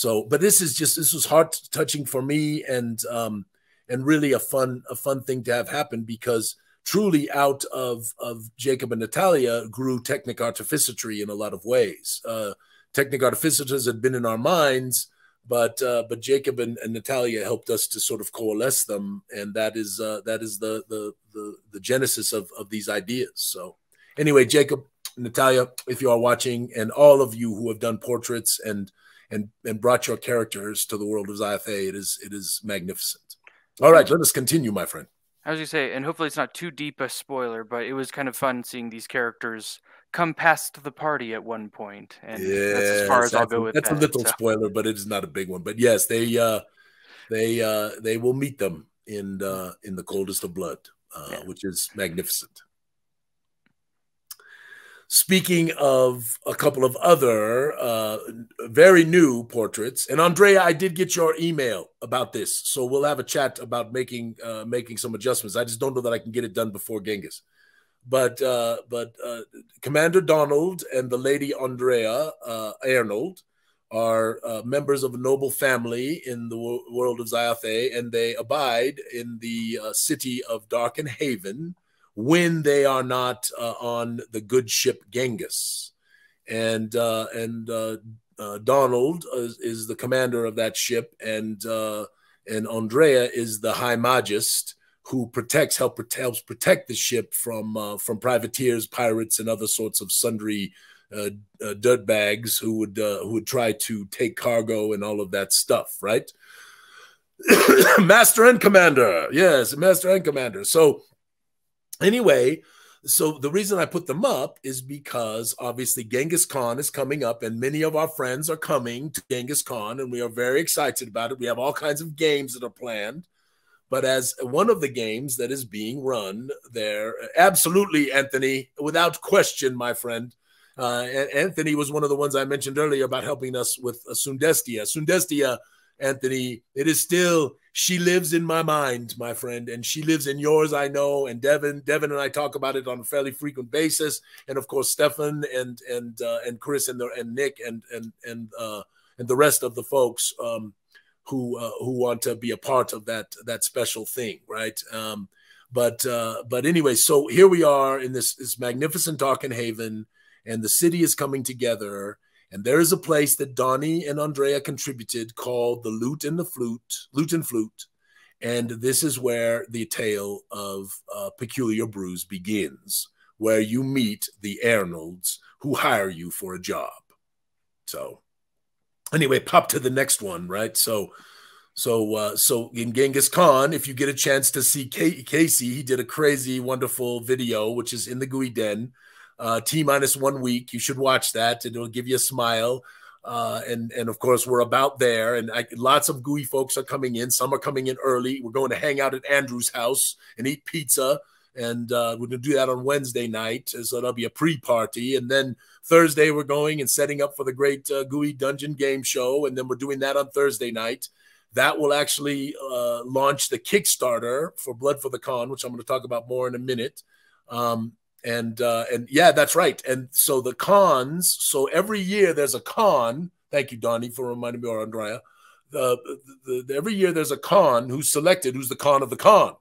But this was heart touching for me and really a fun thing to have happen, because truly out of Jacob and Natalia grew Technic Artificitry in a lot of ways. Technic Artificitors had been in our minds, but Jacob and Natalia helped us to sort of coalesce them, and that is the genesis of these ideas. So anyway, Jacob, Natalia, if you are watching, and all of you who have done portraits and brought your characters to the world of Zyathé, it is magnificent. All right, let us continue, my friend. I was going to say, and hopefully it's not too deep a spoiler, but it was kind of fun seeing these characters come past the party at one point. And that's as far as I'll go with that. That's a little spoiler, but it is not a big one. But yes, they will meet them in the coldest of blood, which is magnificent. Speaking of a couple of other very new portraits, and Andrea, I did get your email about this, so we'll have a chat about making some adjustments. I just don't know that I can get it done before Genghis. Commander Donald and the Lady Andrea Arnold are members of a noble family in the world of Zyathé, and they abide in the city of Darkenhaven when they are not on the good ship Genghis. And Donald is the commander of that ship, and Andrea is the High Magist who helps protect the ship from privateers, pirates, and other sorts of sundry dirtbags who would try to take cargo and all of that stuff, right? Master and Commander, yes, Master and Commander. So anyway, so the reason I put them up is because obviously Genghis Khan is coming up, and many of our friends are coming to Genghis Khan, and we are very excited about it. We have all kinds of games that are planned. But as one of the games that is being run there, absolutely, Anthony, without question, my friend. Anthony was one of the ones I mentioned earlier about helping us with Sundestia. Sundestia, Anthony, it is still, she lives in my mind, my friend, and she lives in yours, I know. And Devin and I talk about it on a fairly frequent basis. And of course, Stefan and Chris and Nick and the rest of the folks who want to be a part of that special thing, right? But anyway, so here we are in this magnificent Darkenhaven, and the city is coming together. And there is a place that Donnie and Andrea contributed called the Lute and Flute. And this is where the tale of Peculiar Brews begins, where you meet the Arnolds who hire you for a job. So anyway, pop to the next one, right? So in Genghis Khan, if you get a chance to see Casey, he did a crazy, wonderful video, which is in the Gooey Den. T-1 week. You should watch that. It'll give you a smile. And of course, we're about there. And lots of Gooey folks are coming in. Some are coming in early. We're going to hang out at Andrew's house and eat pizza. And we're going to do that on Wednesday night. So that'll be a pre-party. And then Thursday, we're going and setting up for the great Gooey Dungeon game show. And then we're doing that on Thursday night. That will actually launch the Kickstarter for Blood for the Khan, which I'm going to talk about more in a minute. And yeah, that's right. And so the cons, so every year there's a con. Thank you, Donnie, for reminding me, or Andrea. Every year there's a con who's selected, who's the con of the con.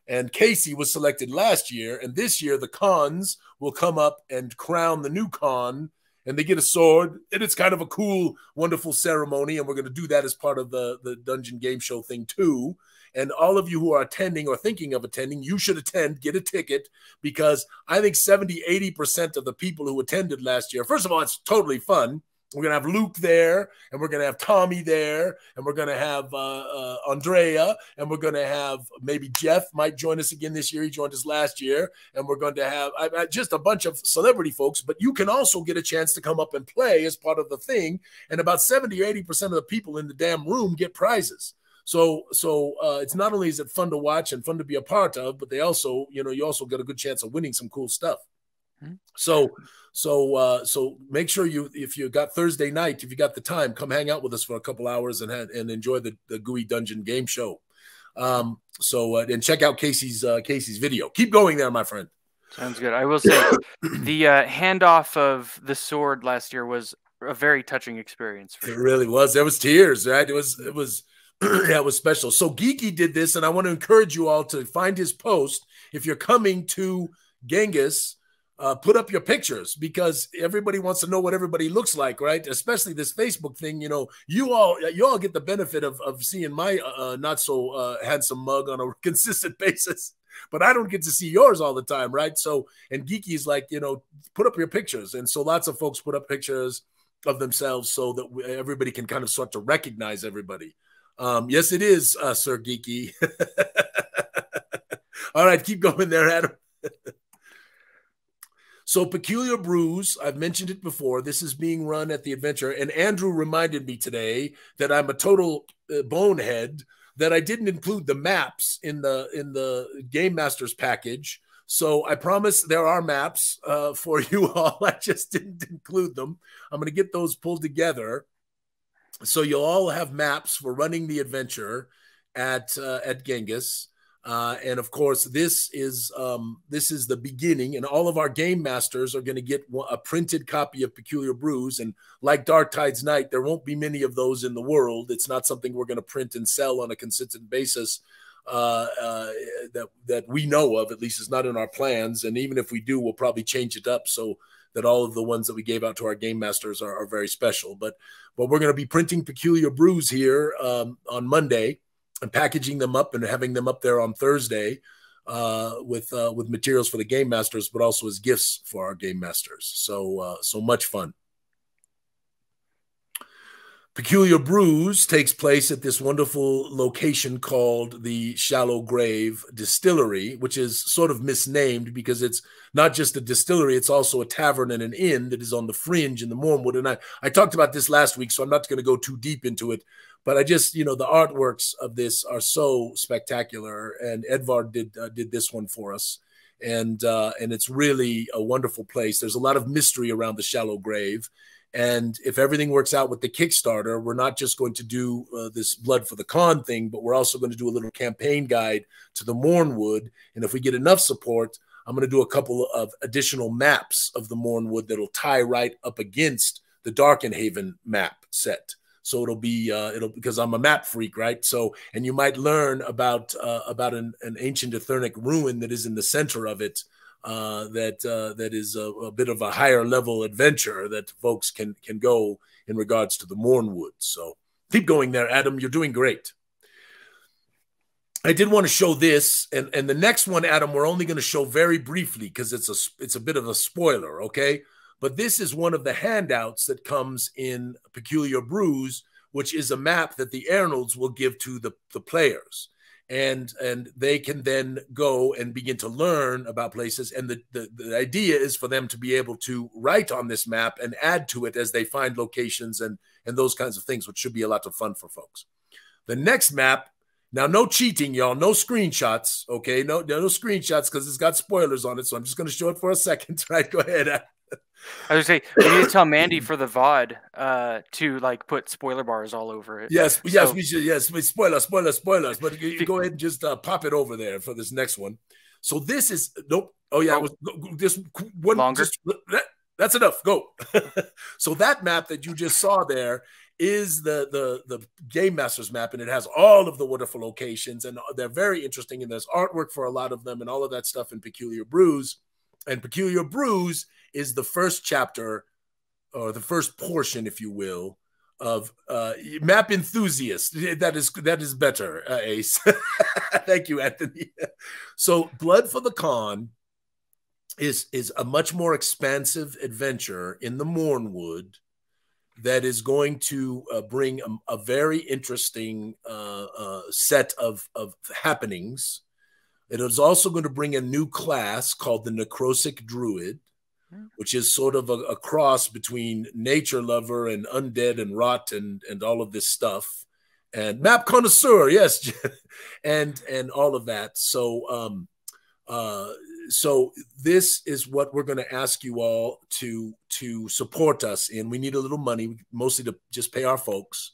And Casey was selected last year. And this year the cons will come up and crown the new con. And they get a sword. And it's kind of a cool, wonderful ceremony. And we're going to do that as part of the Dungeon Game Show thing too. And all of you who are attending or thinking of attending, you should attend, get a ticket, because I think 70–80% of the people who attended last year, first of all, it's totally fun. We're going to have Luke there, and we're going to have Tommy there, and we're going to have Andrea, and we're going to have maybe Jeff might join us again this year. He joined us last year, and we're going to have just a bunch of celebrity folks, but you can also get a chance to come up and play as part of the thing, and about 70–80% of the people in the damn room get prizes. So it's not only is it fun to watch and fun to be a part of, but they also, you also get a good chance of winning some cool stuff. So make sure if you got Thursday night, if you got the time, come hang out with us for a couple hours and enjoy the Gooey Dungeon game show. And check out Casey's video. Keep going there, my friend. Sounds good. I will say the handoff of the sword last year was a very touching experience. It really was. There was tears, right? It was. Yeah, it was special. So Geeky did this, and I want to encourage you all to find his post. If you're coming to Genghis, put up your pictures, because everybody wants to know what everybody looks like, right? Especially this Facebook thing. You all get the benefit of seeing my not so handsome mug on a consistent basis, but I don't get to see yours all the time, right? So, and Geeky's like, put up your pictures, and so lots of folks put up pictures of themselves so that everybody can kind of start to recognize everybody. Yes, it is, Sir Geeky. All right, keep going there, Adam. So Peculiar Brews, I've mentioned it before. This is being run at the adventure. And Andrew reminded me today that I'm a total bonehead, that I didn't include the maps in the Game Masters package. So I promise there are maps for you all. I just didn't include them. I'm going to get those pulled together. So you'll all have maps for running the adventure at Genghis. And of course, this is the beginning, and all of our game masters are going to get a printed copy of Peculiar Brews. And like Dark Tide's Night, there won't be many of those in the world. It's not something we're going to print and sell on a consistent basis that we know of. At least it's not in our plans. And even if we do, we'll probably change it up so that all of the ones that we gave out to our game masters are very special. But we're going to be printing Peculiar Brews here on Monday, and packaging them up and having them up there on Thursday with materials for the game masters, but also as gifts for our game masters. So much fun. Peculiar Brews takes place at this wonderful location called the Shallow Grave Distillery, which is sort of misnamed because it's not just a distillery, it's also a tavern and an inn that is on the fringe in the Mornwood. And I talked about this last week, so I'm not going to go too deep into it, but I just, the artworks of this are so spectacular, and Edvard did this one for us. And it's really a wonderful place. There's a lot of mystery around the Shallow Grave. And if everything works out with the Kickstarter, we're not just going to do this Blood for the Con thing, but we're also going to do a little campaign guide to the Mornwood. And if we get enough support, I'm going to do a couple of additional maps of the Mornwood that'll tie right up against the Darkenhaven map set. So it'll be because I'm a map freak, right? So, and you might learn about an ancient Eternic ruin that is in the center of it. That is a bit of a higher level adventure that folks can go in regards to the Mornwood. So keep going there, Adam. You're doing great. I did want to show this, and the next one, Adam, we're only going to show very briefly because it's a bit of a spoiler, okay? But this is one of the handouts that comes in Peculiar Brews, which is a map that the Arnolds will give to the players. And they can then go and begin to learn about places. And the idea is for them to be able to write on this map and add to it as they find locations and those kinds of things, which should be a lot of fun for folks. The next map, now no cheating, y'all, no screenshots, okay? No screenshots because it's got spoilers on it. So I'm just going to show it for a second. Right, go ahead. I was going to say, we need to tell Mandi for the VOD to like put spoiler bars all over it. Yes, we should. Yes, spoilers. But you go ahead and just pop it over there for this next one. So this is nope. Oh yeah, this one longer. That's enough. Go. So that map that you just saw there is the Game Masters map, and it has all of the wonderful locations, and they're very interesting. And there's artwork for a lot of them, and all of that stuff in Peculiar Brews. And Peculiar Brews is the first chapter, or the first portion, if you will, of Map Enthusiast. That is better, Ace. Thank you, Anthony. So Blood for the Con is a much more expansive adventure in the Mornwood that is going to bring a very interesting set of happenings. It is also going to bring a new class called the Necrosic Druid, which is sort of a cross between nature lover and undead and rot and all of this stuff. And map connoisseur, yes, and all of that. So so this is what we're going to ask you all to support us in. We need a little money, mostly to just pay our folks.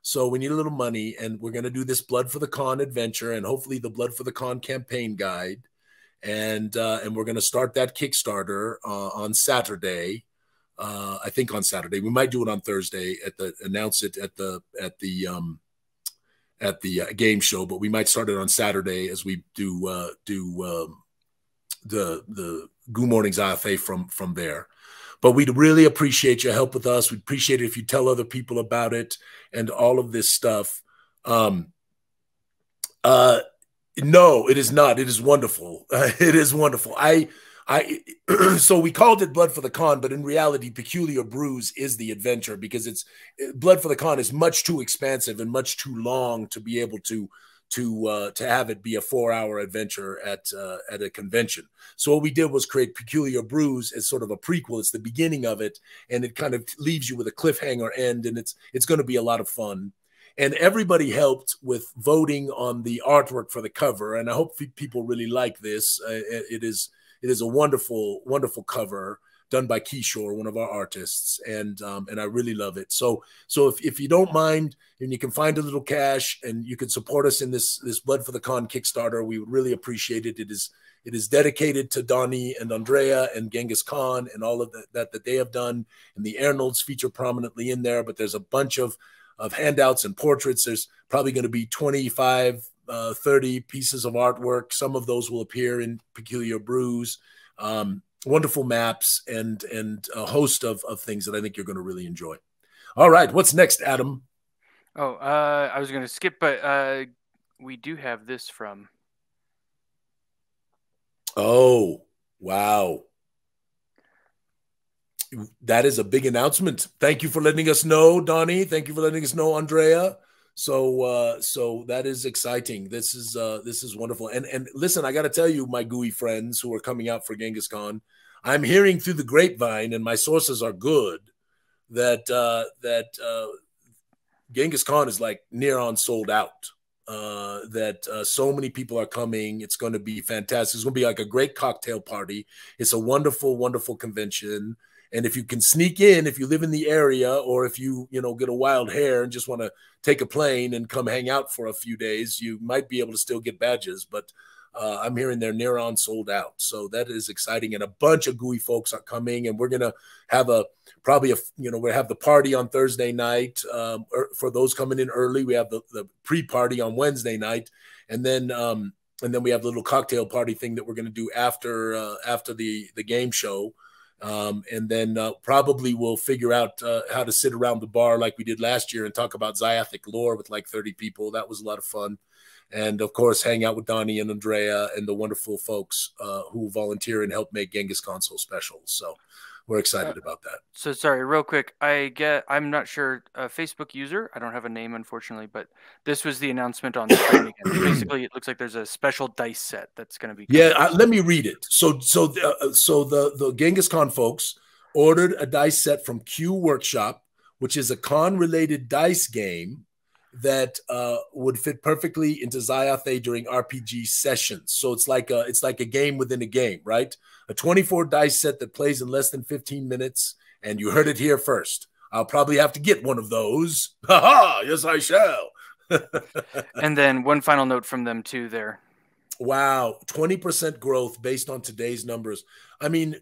So we need a little money, and we're going to do this Blood for the Con adventure and hopefully the Blood for the Con campaign guide. And we're going to start that Kickstarter on Saturday. I think on Saturday. We might do it on Thursday announce it at the game show, but we might start it on Saturday as we do the Goo Morning Zyathé from there. But we'd really appreciate your help with us. We'd appreciate it if you tell other people about it and all of this stuff. No, it is not. It is wonderful. It is wonderful. So we called it Blood for the Con, but in reality, Peculiar Brews is the adventure because Blood for the Con is much too expansive and much too long to be able to have it be a 4-hour adventure at a convention. So what we did was create Peculiar Brews as sort of a prequel. It's the beginning of it, and it kind of leaves you with a cliffhanger end, and it's going to be a lot of fun. And everybody helped with voting on the artwork for the cover, and I hope people really like this. It is a wonderful, wonderful cover. done by Keyshore, one of our artists, and I really love it. So if you don't mind, and you can find a little cash, and you can support us in this Blood for the Con Kickstarter, we would really appreciate it. It is dedicated to Donnie and Andrea and Genghis Khan and all of that they have done, and the Arnolds feature prominently in there. But there's a bunch of handouts and portraits. There's probably going to be 25, 30 pieces of artwork. Some of those will appear in Peculiar Brews. Wonderful maps and a host of things that I think you're going to really enjoy. All right, what's next, Adam? Oh, I was going to skip, but we do have this from. Oh, wow. That is a big announcement. Thank you for letting us know, Donnie. Thank you for letting us know, Andrea. So that is exciting. This is wonderful. And listen, I got to tell you, my gooey friends who are coming out for Genghis Khan, I'm hearing through the grapevine, and my sources are good, that Genghis Khan is like near on sold out. So many people are coming. It's going to be fantastic. It's going to be like a great cocktail party. It's a wonderful, wonderful convention. And if you can sneak in, if you live in the area, or if you get a wild hair and just want to take a plane and come hang out for a few days, you might be able to still get badges. But I'm hearing they're near on sold out. So that is exciting. And a bunch of gooey folks are coming, and we're going to have we'll have the party on Thursday night. For those coming in early, we have the pre-party on Wednesday night. And then we have the little cocktail party thing that we're going to do after the game show. And then probably we'll figure out how to sit around the bar like we did last year and talk about Zyathic lore with like 30 people. That was a lot of fun. And of course, hang out with Donnie and Andrea and the wonderful folks who volunteer and help make Genghis Khan so special. So we're excited about that. So sorry, real quick. I'm not sure, Facebook user. I don't have a name, unfortunately, but this was the announcement on the screen again. Basically, it looks like there's a special dice set that's going to be. Yeah, let me read it. So the Genghis Khan folks ordered a dice set from Q Workshop, which is a Khan-related dice game that would fit perfectly into Zyathé during RPG sessions. So it's like a game within a game, right? A 24 dice set that plays in less than 15 minutes. And you heard it here first. I'll probably have to get one of those. Ha ha! Yes, I shall. And then one final note from them too there. Wow, 20% growth based on today's numbers. I mean,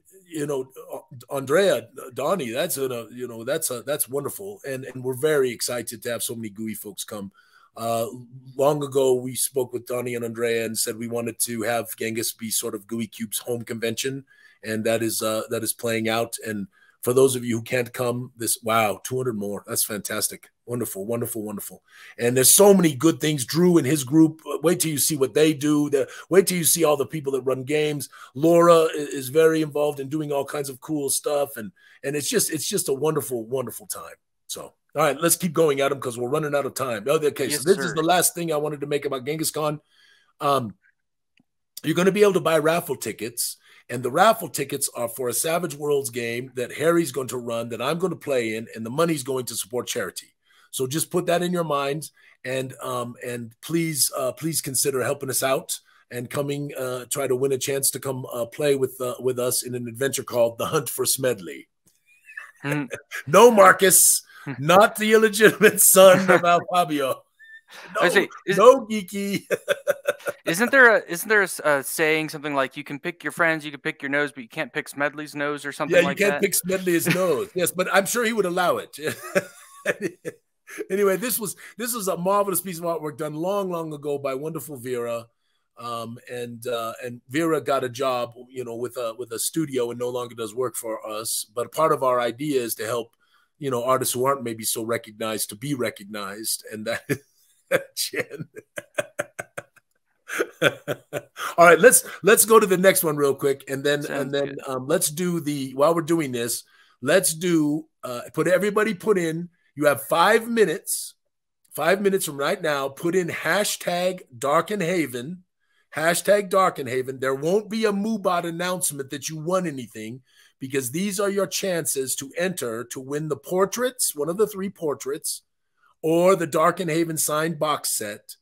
Andrea, Donnie, that's wonderful, and we're very excited to have so many gooey folks come. Long ago, we spoke with Donnie and Andrea and said we wanted to have Genghis be sort of Gooey Cube's home convention, and that is playing out. And for those of you who can't come, 200 more. That's fantastic. Wonderful, wonderful, wonderful. And there's so many good things. Drew and his group, wait till you see what they do. Wait till you see all the people that run games. Laura is very involved in doing all kinds of cool stuff. And it's just a wonderful, wonderful time. So, all right, let's keep going, Adam, because we're running out of time. Okay, yes, so this is the last thing I wanted to make about Genghis Khan. You're going to be able to buy raffle tickets. And the raffle tickets are for a Savage Worlds game that Harry's going to run, that I'm going to play in, and the money's going to support charity. So just put that in your mind, and please consider helping us out and coming, try to win a chance to come play with us in an adventure called The Hunt for Smedley. No, Marcus, not the illegitimate son of Al Fabio. No, geeky. Isn't there a saying something like you can pick your friends, you can pick your nose, but you can't pick Smedley's nose or something like that? Yeah, you can't pick Smedley's nose. Yes, but I'm sure he would allow it. Anyway, this was a marvelous piece of artwork done long ago by wonderful Vera. And Vera got a job, with a studio and no longer does work for us. But part of our idea is to help, artists who aren't maybe so recognized to be recognized. And that is Jen. All right, let's go to the next one real quick, and then let's do while we're doing this, let's do everybody put in. You have 5 minutes. 5 minutes from right now. Put in hashtag Darkenhaven. Hashtag Darkenhaven. There won't be a Moobot announcement that you won anything, because these are your chances to enter to win the portraits, one of the 3 portraits, or the Darkenhaven signed box set.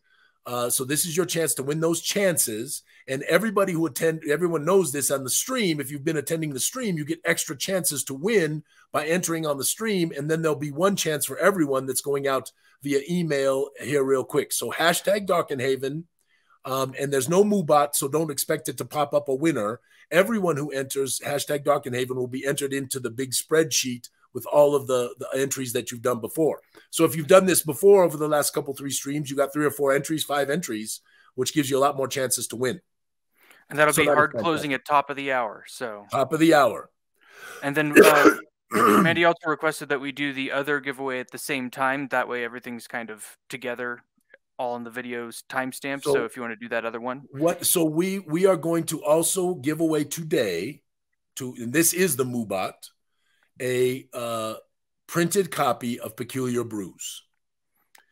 So this is your chance to win those chances. And everybody who everyone knows this on the stream. If you've been attending the stream, you get extra chances to win by entering on the stream. And then there'll be one chance for everyone that's going out via email here real quick. So hashtag Darkenhaven. And there's no MooBot, so don't expect it to pop up a winner. Everyone who enters hashtag Darkenhaven will be entered into the big spreadsheet with all of the entries that you've done before. So if you've done this before over the last three streams, you got 3 or 4 entries, 5 entries, which gives you a lot more chances to win. And that'll be hard closing at top of the hour. So top of the hour. And then Mandi also requested that we do the other giveaway at the same time. That way everything's kind of together, all in the video's timestamp. So if you want to do that other one. So we are going to also give away today, and this is the MooBot, a printed copy of Peculiar Brews.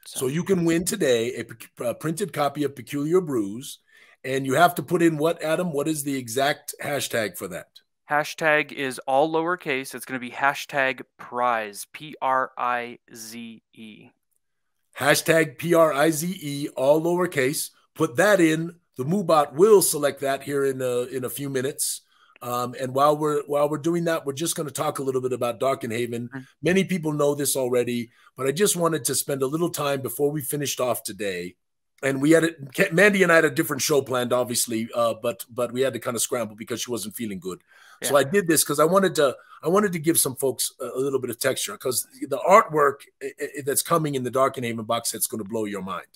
So you can win today a printed copy of Peculiar Brews, and you have to put in what, Adam? What is the exact hashtag for that? Hashtag is all lowercase. It's going to be hashtag prize, P-R-I-Z-E. Hashtag P-R-I-Z-E, all lowercase. Put that in. The MooBot will select that here in a few minutes. And while we're doing that, we're just going to talk a little bit about Darkenhaven. Many people know this already, but I just wanted to spend a little time before we finished off today. And Mandi and I had a different show planned, obviously, but we had to kind of scramble because she wasn't feeling good. Yeah. So I did this because I wanted to give some folks a little bit of texture, because the artwork that's coming in the Darkenhaven box set's going to blow your mind.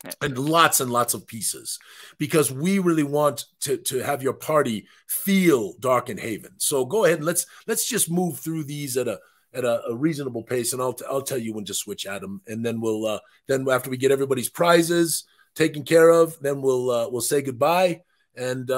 Yeah. And lots of pieces, because we really want to have your party feel Darkenhaven. So go ahead and let's just move through these at a reasonable pace, and I'll tell you when to switch, Adam, and then we'll then after we get everybody's prizes taken care of, then we'll say goodbye and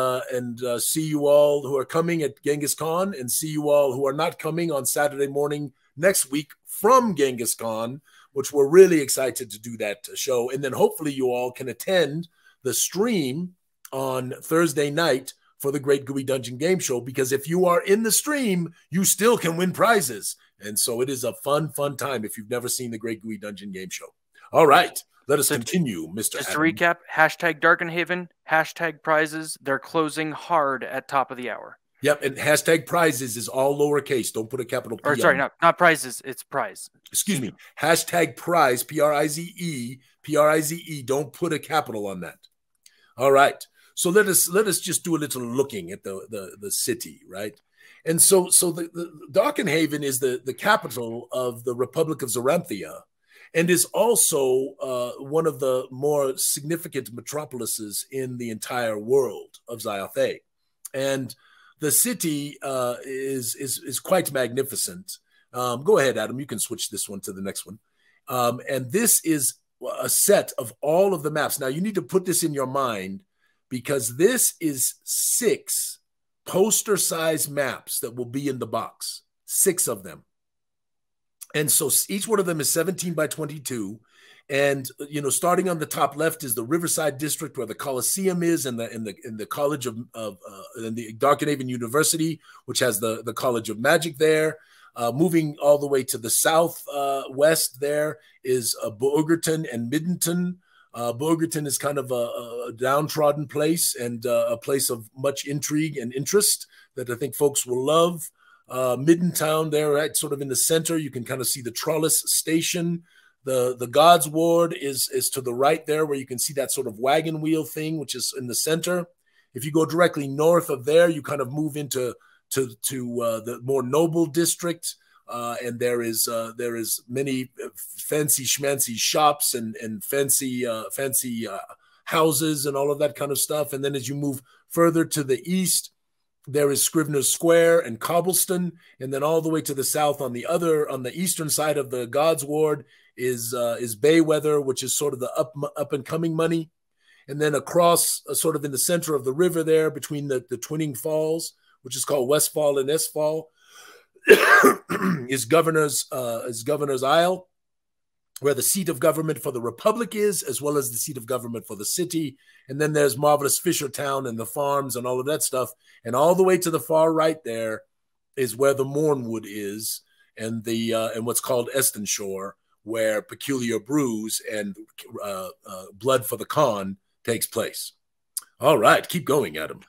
see you all who are coming at Genghis Khan, and see you all who are not coming on Saturday morning next week from Genghis Khan, which we're really excited to do that show. And then hopefully you all can attend the stream on Thursday night for the Great Gooey Dungeon Game Show, because if you are in the stream, you still can win prizes. And so it is a fun time if you've never seen the Great Gooey Dungeon Game Show. All right, let us continue, Mr. Just Adam. to recap, hashtag Darkenhaven, hashtag prizes. They're closing hard at top of the hour. Yep, and hashtag prizes is all lowercase. Don't put a capital P. Or sorry, not prizes, it's prize. Excuse me. Hashtag prize, P-R-I-Z-E, P-R-I-Z-E. Don't put a capital on that. All right. So let us just do a little looking at the city, right? And so the Darkenhaven is the capital of the Republic of Zoranthia, and is also one of the more significant metropolises in the entire world of Zyathé. And the city is quite magnificent. Go ahead, Adam. You can switch this one to the next one. And this is a set of all of the maps. Now, you need to put this in your mind, because this is 6 poster-sized maps that will be in the box, 6 of them. And so each one of them is 17 by 22. And, you know, starting on the top left is the Riverside District, where the Coliseum is, and the College of the Darkenhaven University, which has the College of Magic there. Moving all the way to the south west, there is Bogerton and Midenton. Bogerton is kind of a downtrodden place, and a place of much intrigue and interest that I think folks will love. Midentown there, right, sort of in the center, you can kind of see the Trollis Station. The Gods Ward is to the right there, where you can see that sort of wagon wheel thing, which is in the center. If you go directly north of there, you kind of move into the more noble district, and there is many fancy schmancy shops and fancy houses and all of that kind of stuff. And then as you move further to the east, there is Scrivener's Square and Cobblestone, and then all the way to the south on the eastern side of the Gods Ward is Bayweather, which is sort of the up and coming money. And then across, sort of in the center of the river there, between the Twinning Falls, which is called Westfall and Estfall, is Governor's Isle, where the seat of government for the Republic is, as well as the seat of government for the city. And then there's Marvelous Fishertown and the farms and all of that stuff. And all the way to the far right there is where the Mornwood is, and what's called Estonshore, where Peculiar Brews and Blood for the Con takes place. All right, keep going, Adam.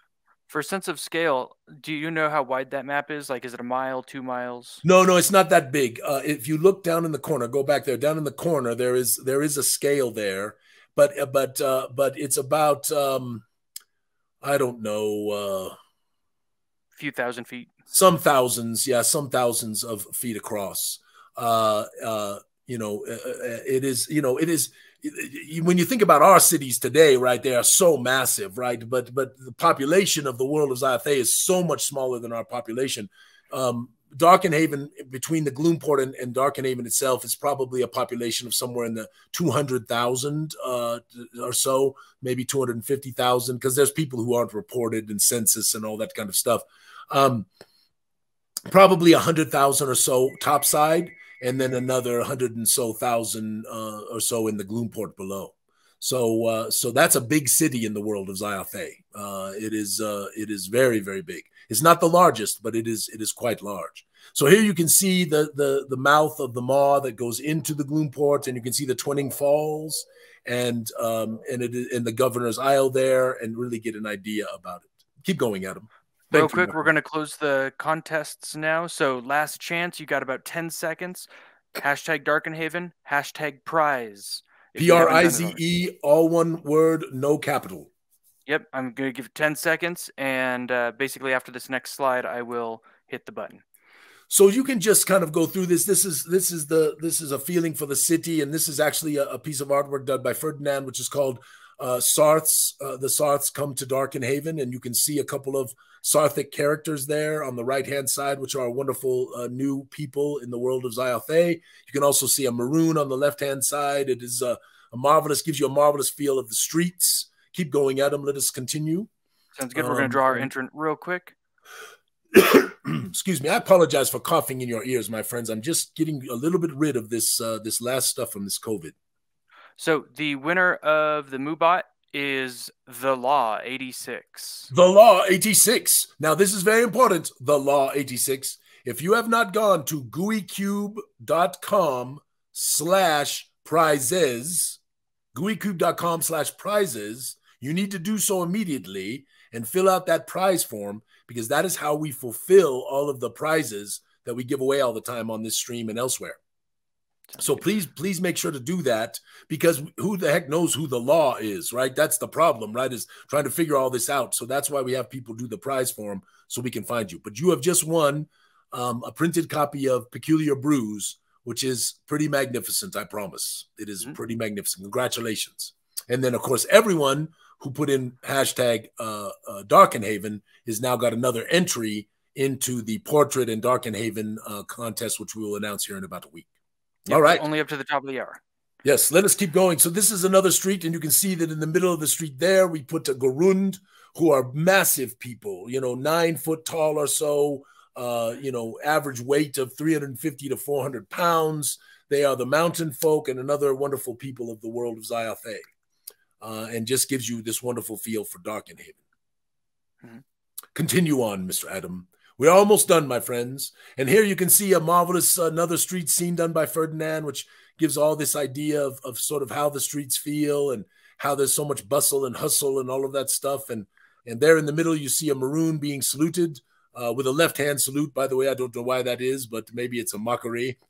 For sense of scale, do you know how wide that map is? Like, is it a mile, 2 miles? No, it's not that big. If you look down in the corner, go back there. Down in the corner, there is a scale there, but it's about I don't know, a few thousand feet. Some thousands, yeah, some thousands of feet across. It is. When you think about our cities today, right, they are so massive, right? But the population of the world of Zyathé is so much smaller than our population. Darkenhaven, between the Gloomport and Darkenhaven itself, is probably a population of somewhere in the 200,000 or so, maybe 250,000, because there's people who aren't reported in census and all that kind of stuff. Probably 100,000 or so topside, and then another 100 and so thousand or so in the Gloomport below. So that's a big city in the world of Zyathé. It is very, very big. It's not the largest, but it is quite large. So here you can see the mouth of the maw that goes into the Gloomport, and you can see the Twinning Falls and the Governor's Isle there, and really get an idea about it. Keep going, Adam. Real quick, we're going to close the contests now. So last chance, you got about 10 seconds. Hashtag Darkenhaven, hashtag prize. PRIZE, all one word, no capital. Yep, I'm going to give 10 seconds, and basically after this next slide, I will hit the button. So you can just kind of go through this. This is a feeling for the city, and this is actually a piece of artwork done by Ferdinand, which is called Sarths. The Sarths Come to Darkenhaven, and you can see a couple of Sarthic characters there on the right-hand side, which are wonderful new people in the world of Zyathé. You can also see a maroon on the left-hand side. It is gives you a marvelous feel of the streets. Keep going, Adam. Let us continue. Sounds good. We're going to draw our entrant real quick. Excuse me. I apologize for coughing in your ears, my friends. I'm just getting a little bit rid of this last stuff from this COVID. So the winner of the Moobot is The Law 86. The Law 86. Now, this is very important. The Law 86. If you have not gone to gooeycube.com/prizes, gooeycube.com/prizes, you need to do so immediately and fill out that prize form, because that is how we fulfill all of the prizes that we give away all the time on this stream and elsewhere. So please make sure to do that, because who the heck knows who the law is, right? That's the problem, right? Is trying to figure all this out. So that's why we have people do the prize form so we can find you. But you have just won a printed copy of Peculiar Brews, which is pretty magnificent, I promise. It is pretty magnificent. Congratulations. And then, of course, everyone who put in hashtag Darkenhaven has now got another entry into the Portrait and Darkenhaven contest, which we will announce here in about a week. Yep, all right. Only up to the top of the hour. Yes, let us keep going. So this is another street, and you can see that in the middle of the street there, we put a Gorund, who are massive people, 9 foot tall or so, average weight of 350 to 400 pounds. They are the mountain folk and another wonderful people of the world of Zyathé, and just gives you this wonderful feel for Darkenhaven. Continue on, Mr. Adam. We're almost done, my friends. And here you can see a marvelous another street scene done by Ferdinand, which gives all this idea of sort of how the streets feel and how there's so much bustle and hustle and all of that stuff. And there in the middle, you see a maroon being saluted with a left-hand salute. By the way, I don't know why that is, but maybe it's a mockery.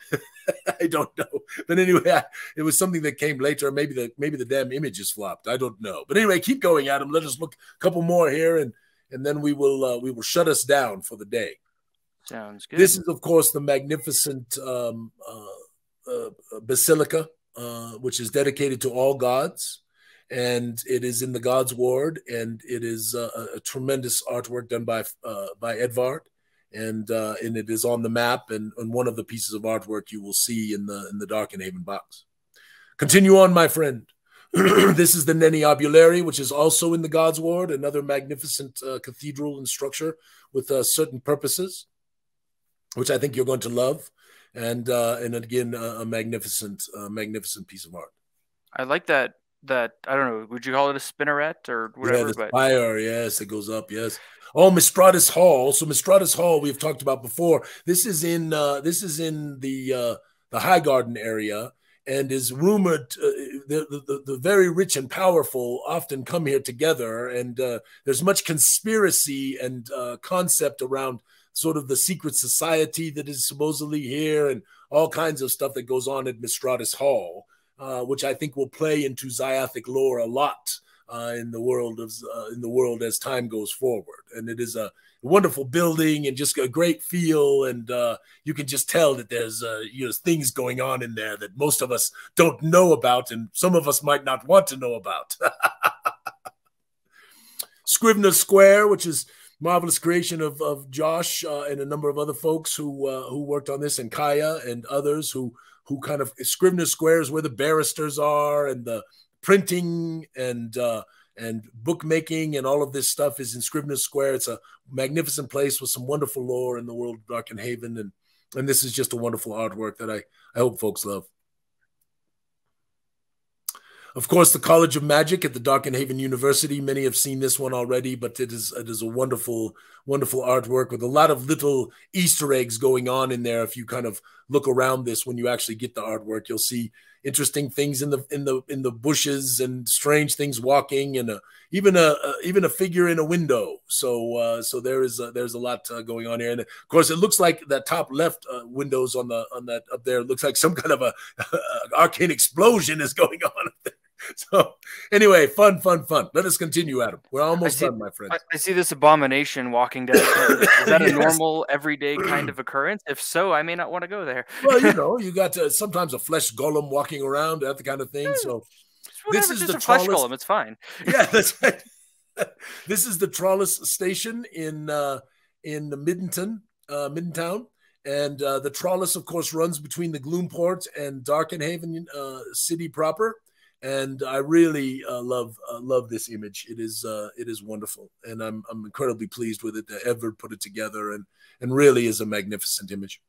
I don't know. But anyway, it was something that came later. Maybe the damn image is flopped. I don't know. But anyway, keep going, Adam. Let us look a couple more here, and then we will shut us down for the day. Sounds good. This is, of course, the magnificent basilica, which is dedicated to all gods, and it is in the God's Ward, and it is a tremendous artwork done by Edvard, and it is on the map, and one of the pieces of artwork you will see in the Darkenhaven box. Continue on, my friend. This is the Neni Obulary, which is also in the God's Ward, another magnificent cathedral and structure with certain purposes, which I think you're going to love, and again a magnificent piece of art. I like that. I don't know. Would you call it a spinneret or whatever? Yeah, the spire. Yes, it goes up. Yes. Oh, Mistratus Hall. So Mistratus Hall we've talked about before. This is in the High Garden area. and is rumored the very rich and powerful often come here together, and there's much conspiracy and concept around sort of the secret society that is supposedly here, and all kinds of stuff that goes on at Mistratus Hall, which I think will play into Zyathic lore a lot in the world as time goes forward. And it is a wonderful building and just a great feel, and you can just tell that there's things going on in there that most of us don't know about, and some of us might not want to know about. Scrivener Square, which is marvelous creation of Josh and a number of other folks who worked on this, and Kaya and others who kind of, Scrivener Square is where the barristers are, and the printing and bookmaking and all of this stuff is in Scrivener Square. It's a magnificent place with some wonderful lore in the world of Darkenhaven, and this is just a wonderful artwork that I hope folks love. Of course, the College of Magic at the Darkenhaven University. Many have seen this one already, but it is a wonderful, wonderful artwork with a lot of little Easter eggs going on in there. If you kind of look around this, when you actually get the artwork, you'll see interesting things in the bushes and strange things walking, and even a figure in a window. So there's a lot going on here, and of course it looks like that top left windows on that up there looks like some kind of a arcane explosion is going on up there. So anyway, fun. Let us continue, Adam. We're almost done, my friend. I see this abomination walking down. Is that yes. A normal, everyday kind of occurrence? If so, I may not want to go there. Well, you got sometimes a flesh golem walking around, that kind of thing. So this is the flesh golem. It's fine. Yeah, that's right. This is the Trollus station in the Middentown. And the Trollus, of course, runs between the Gloomport and Darkenhaven city proper. And I really love this image. It is wonderful, and I'm incredibly pleased with it. That Edward put it together, and really is a magnificent image.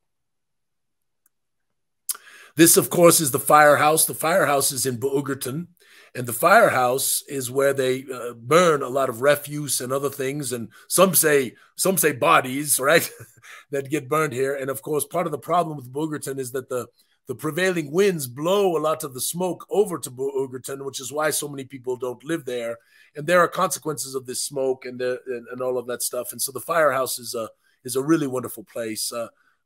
This, of course, is the firehouse. The firehouse is in Boogerton, and the firehouse is where they burn a lot of refuse and other things, and some say bodies, right, that get burned here. And of course, part of the problem with Boogerton is that the prevailing winds blow a lot of the smoke over to Boogerton, which is why so many people don't live there. And there are consequences of this smoke and all of that stuff. And so the firehouse is a really wonderful place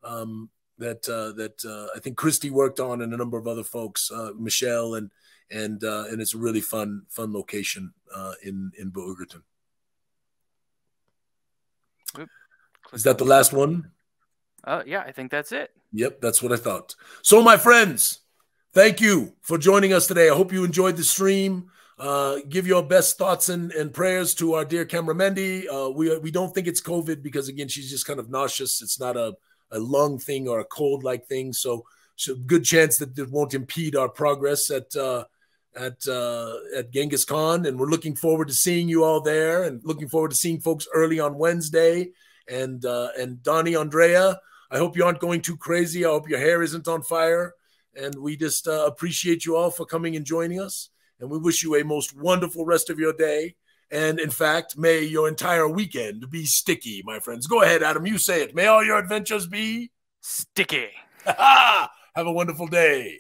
that I think Christy worked on, and a number of other folks, Michelle, and it's a really fun location in Boogerton. Is that the last one? Yeah, I think that's it. Yep, that's what I thought. So, my friends, thank you for joining us today. I hope you enjoyed the stream. Give your best thoughts and prayers to our dear camera Mandi. We don't think it's COVID because, again, she's just kind of nauseous. It's not a lung thing or a cold-like thing. So good chance that it won't impede our progress at Genghis Khan. And we're looking forward to seeing you all there, and looking forward to seeing folks early on Wednesday. And Donnie, Andrea, I hope you aren't going too crazy. I hope your hair isn't on fire. And we just appreciate you all for coming and joining us. And we wish you a most wonderful rest of your day. And in fact, may your entire weekend be sticky, my friends. Go ahead, Adam. You say it. May all your adventures be sticky. Have a wonderful day.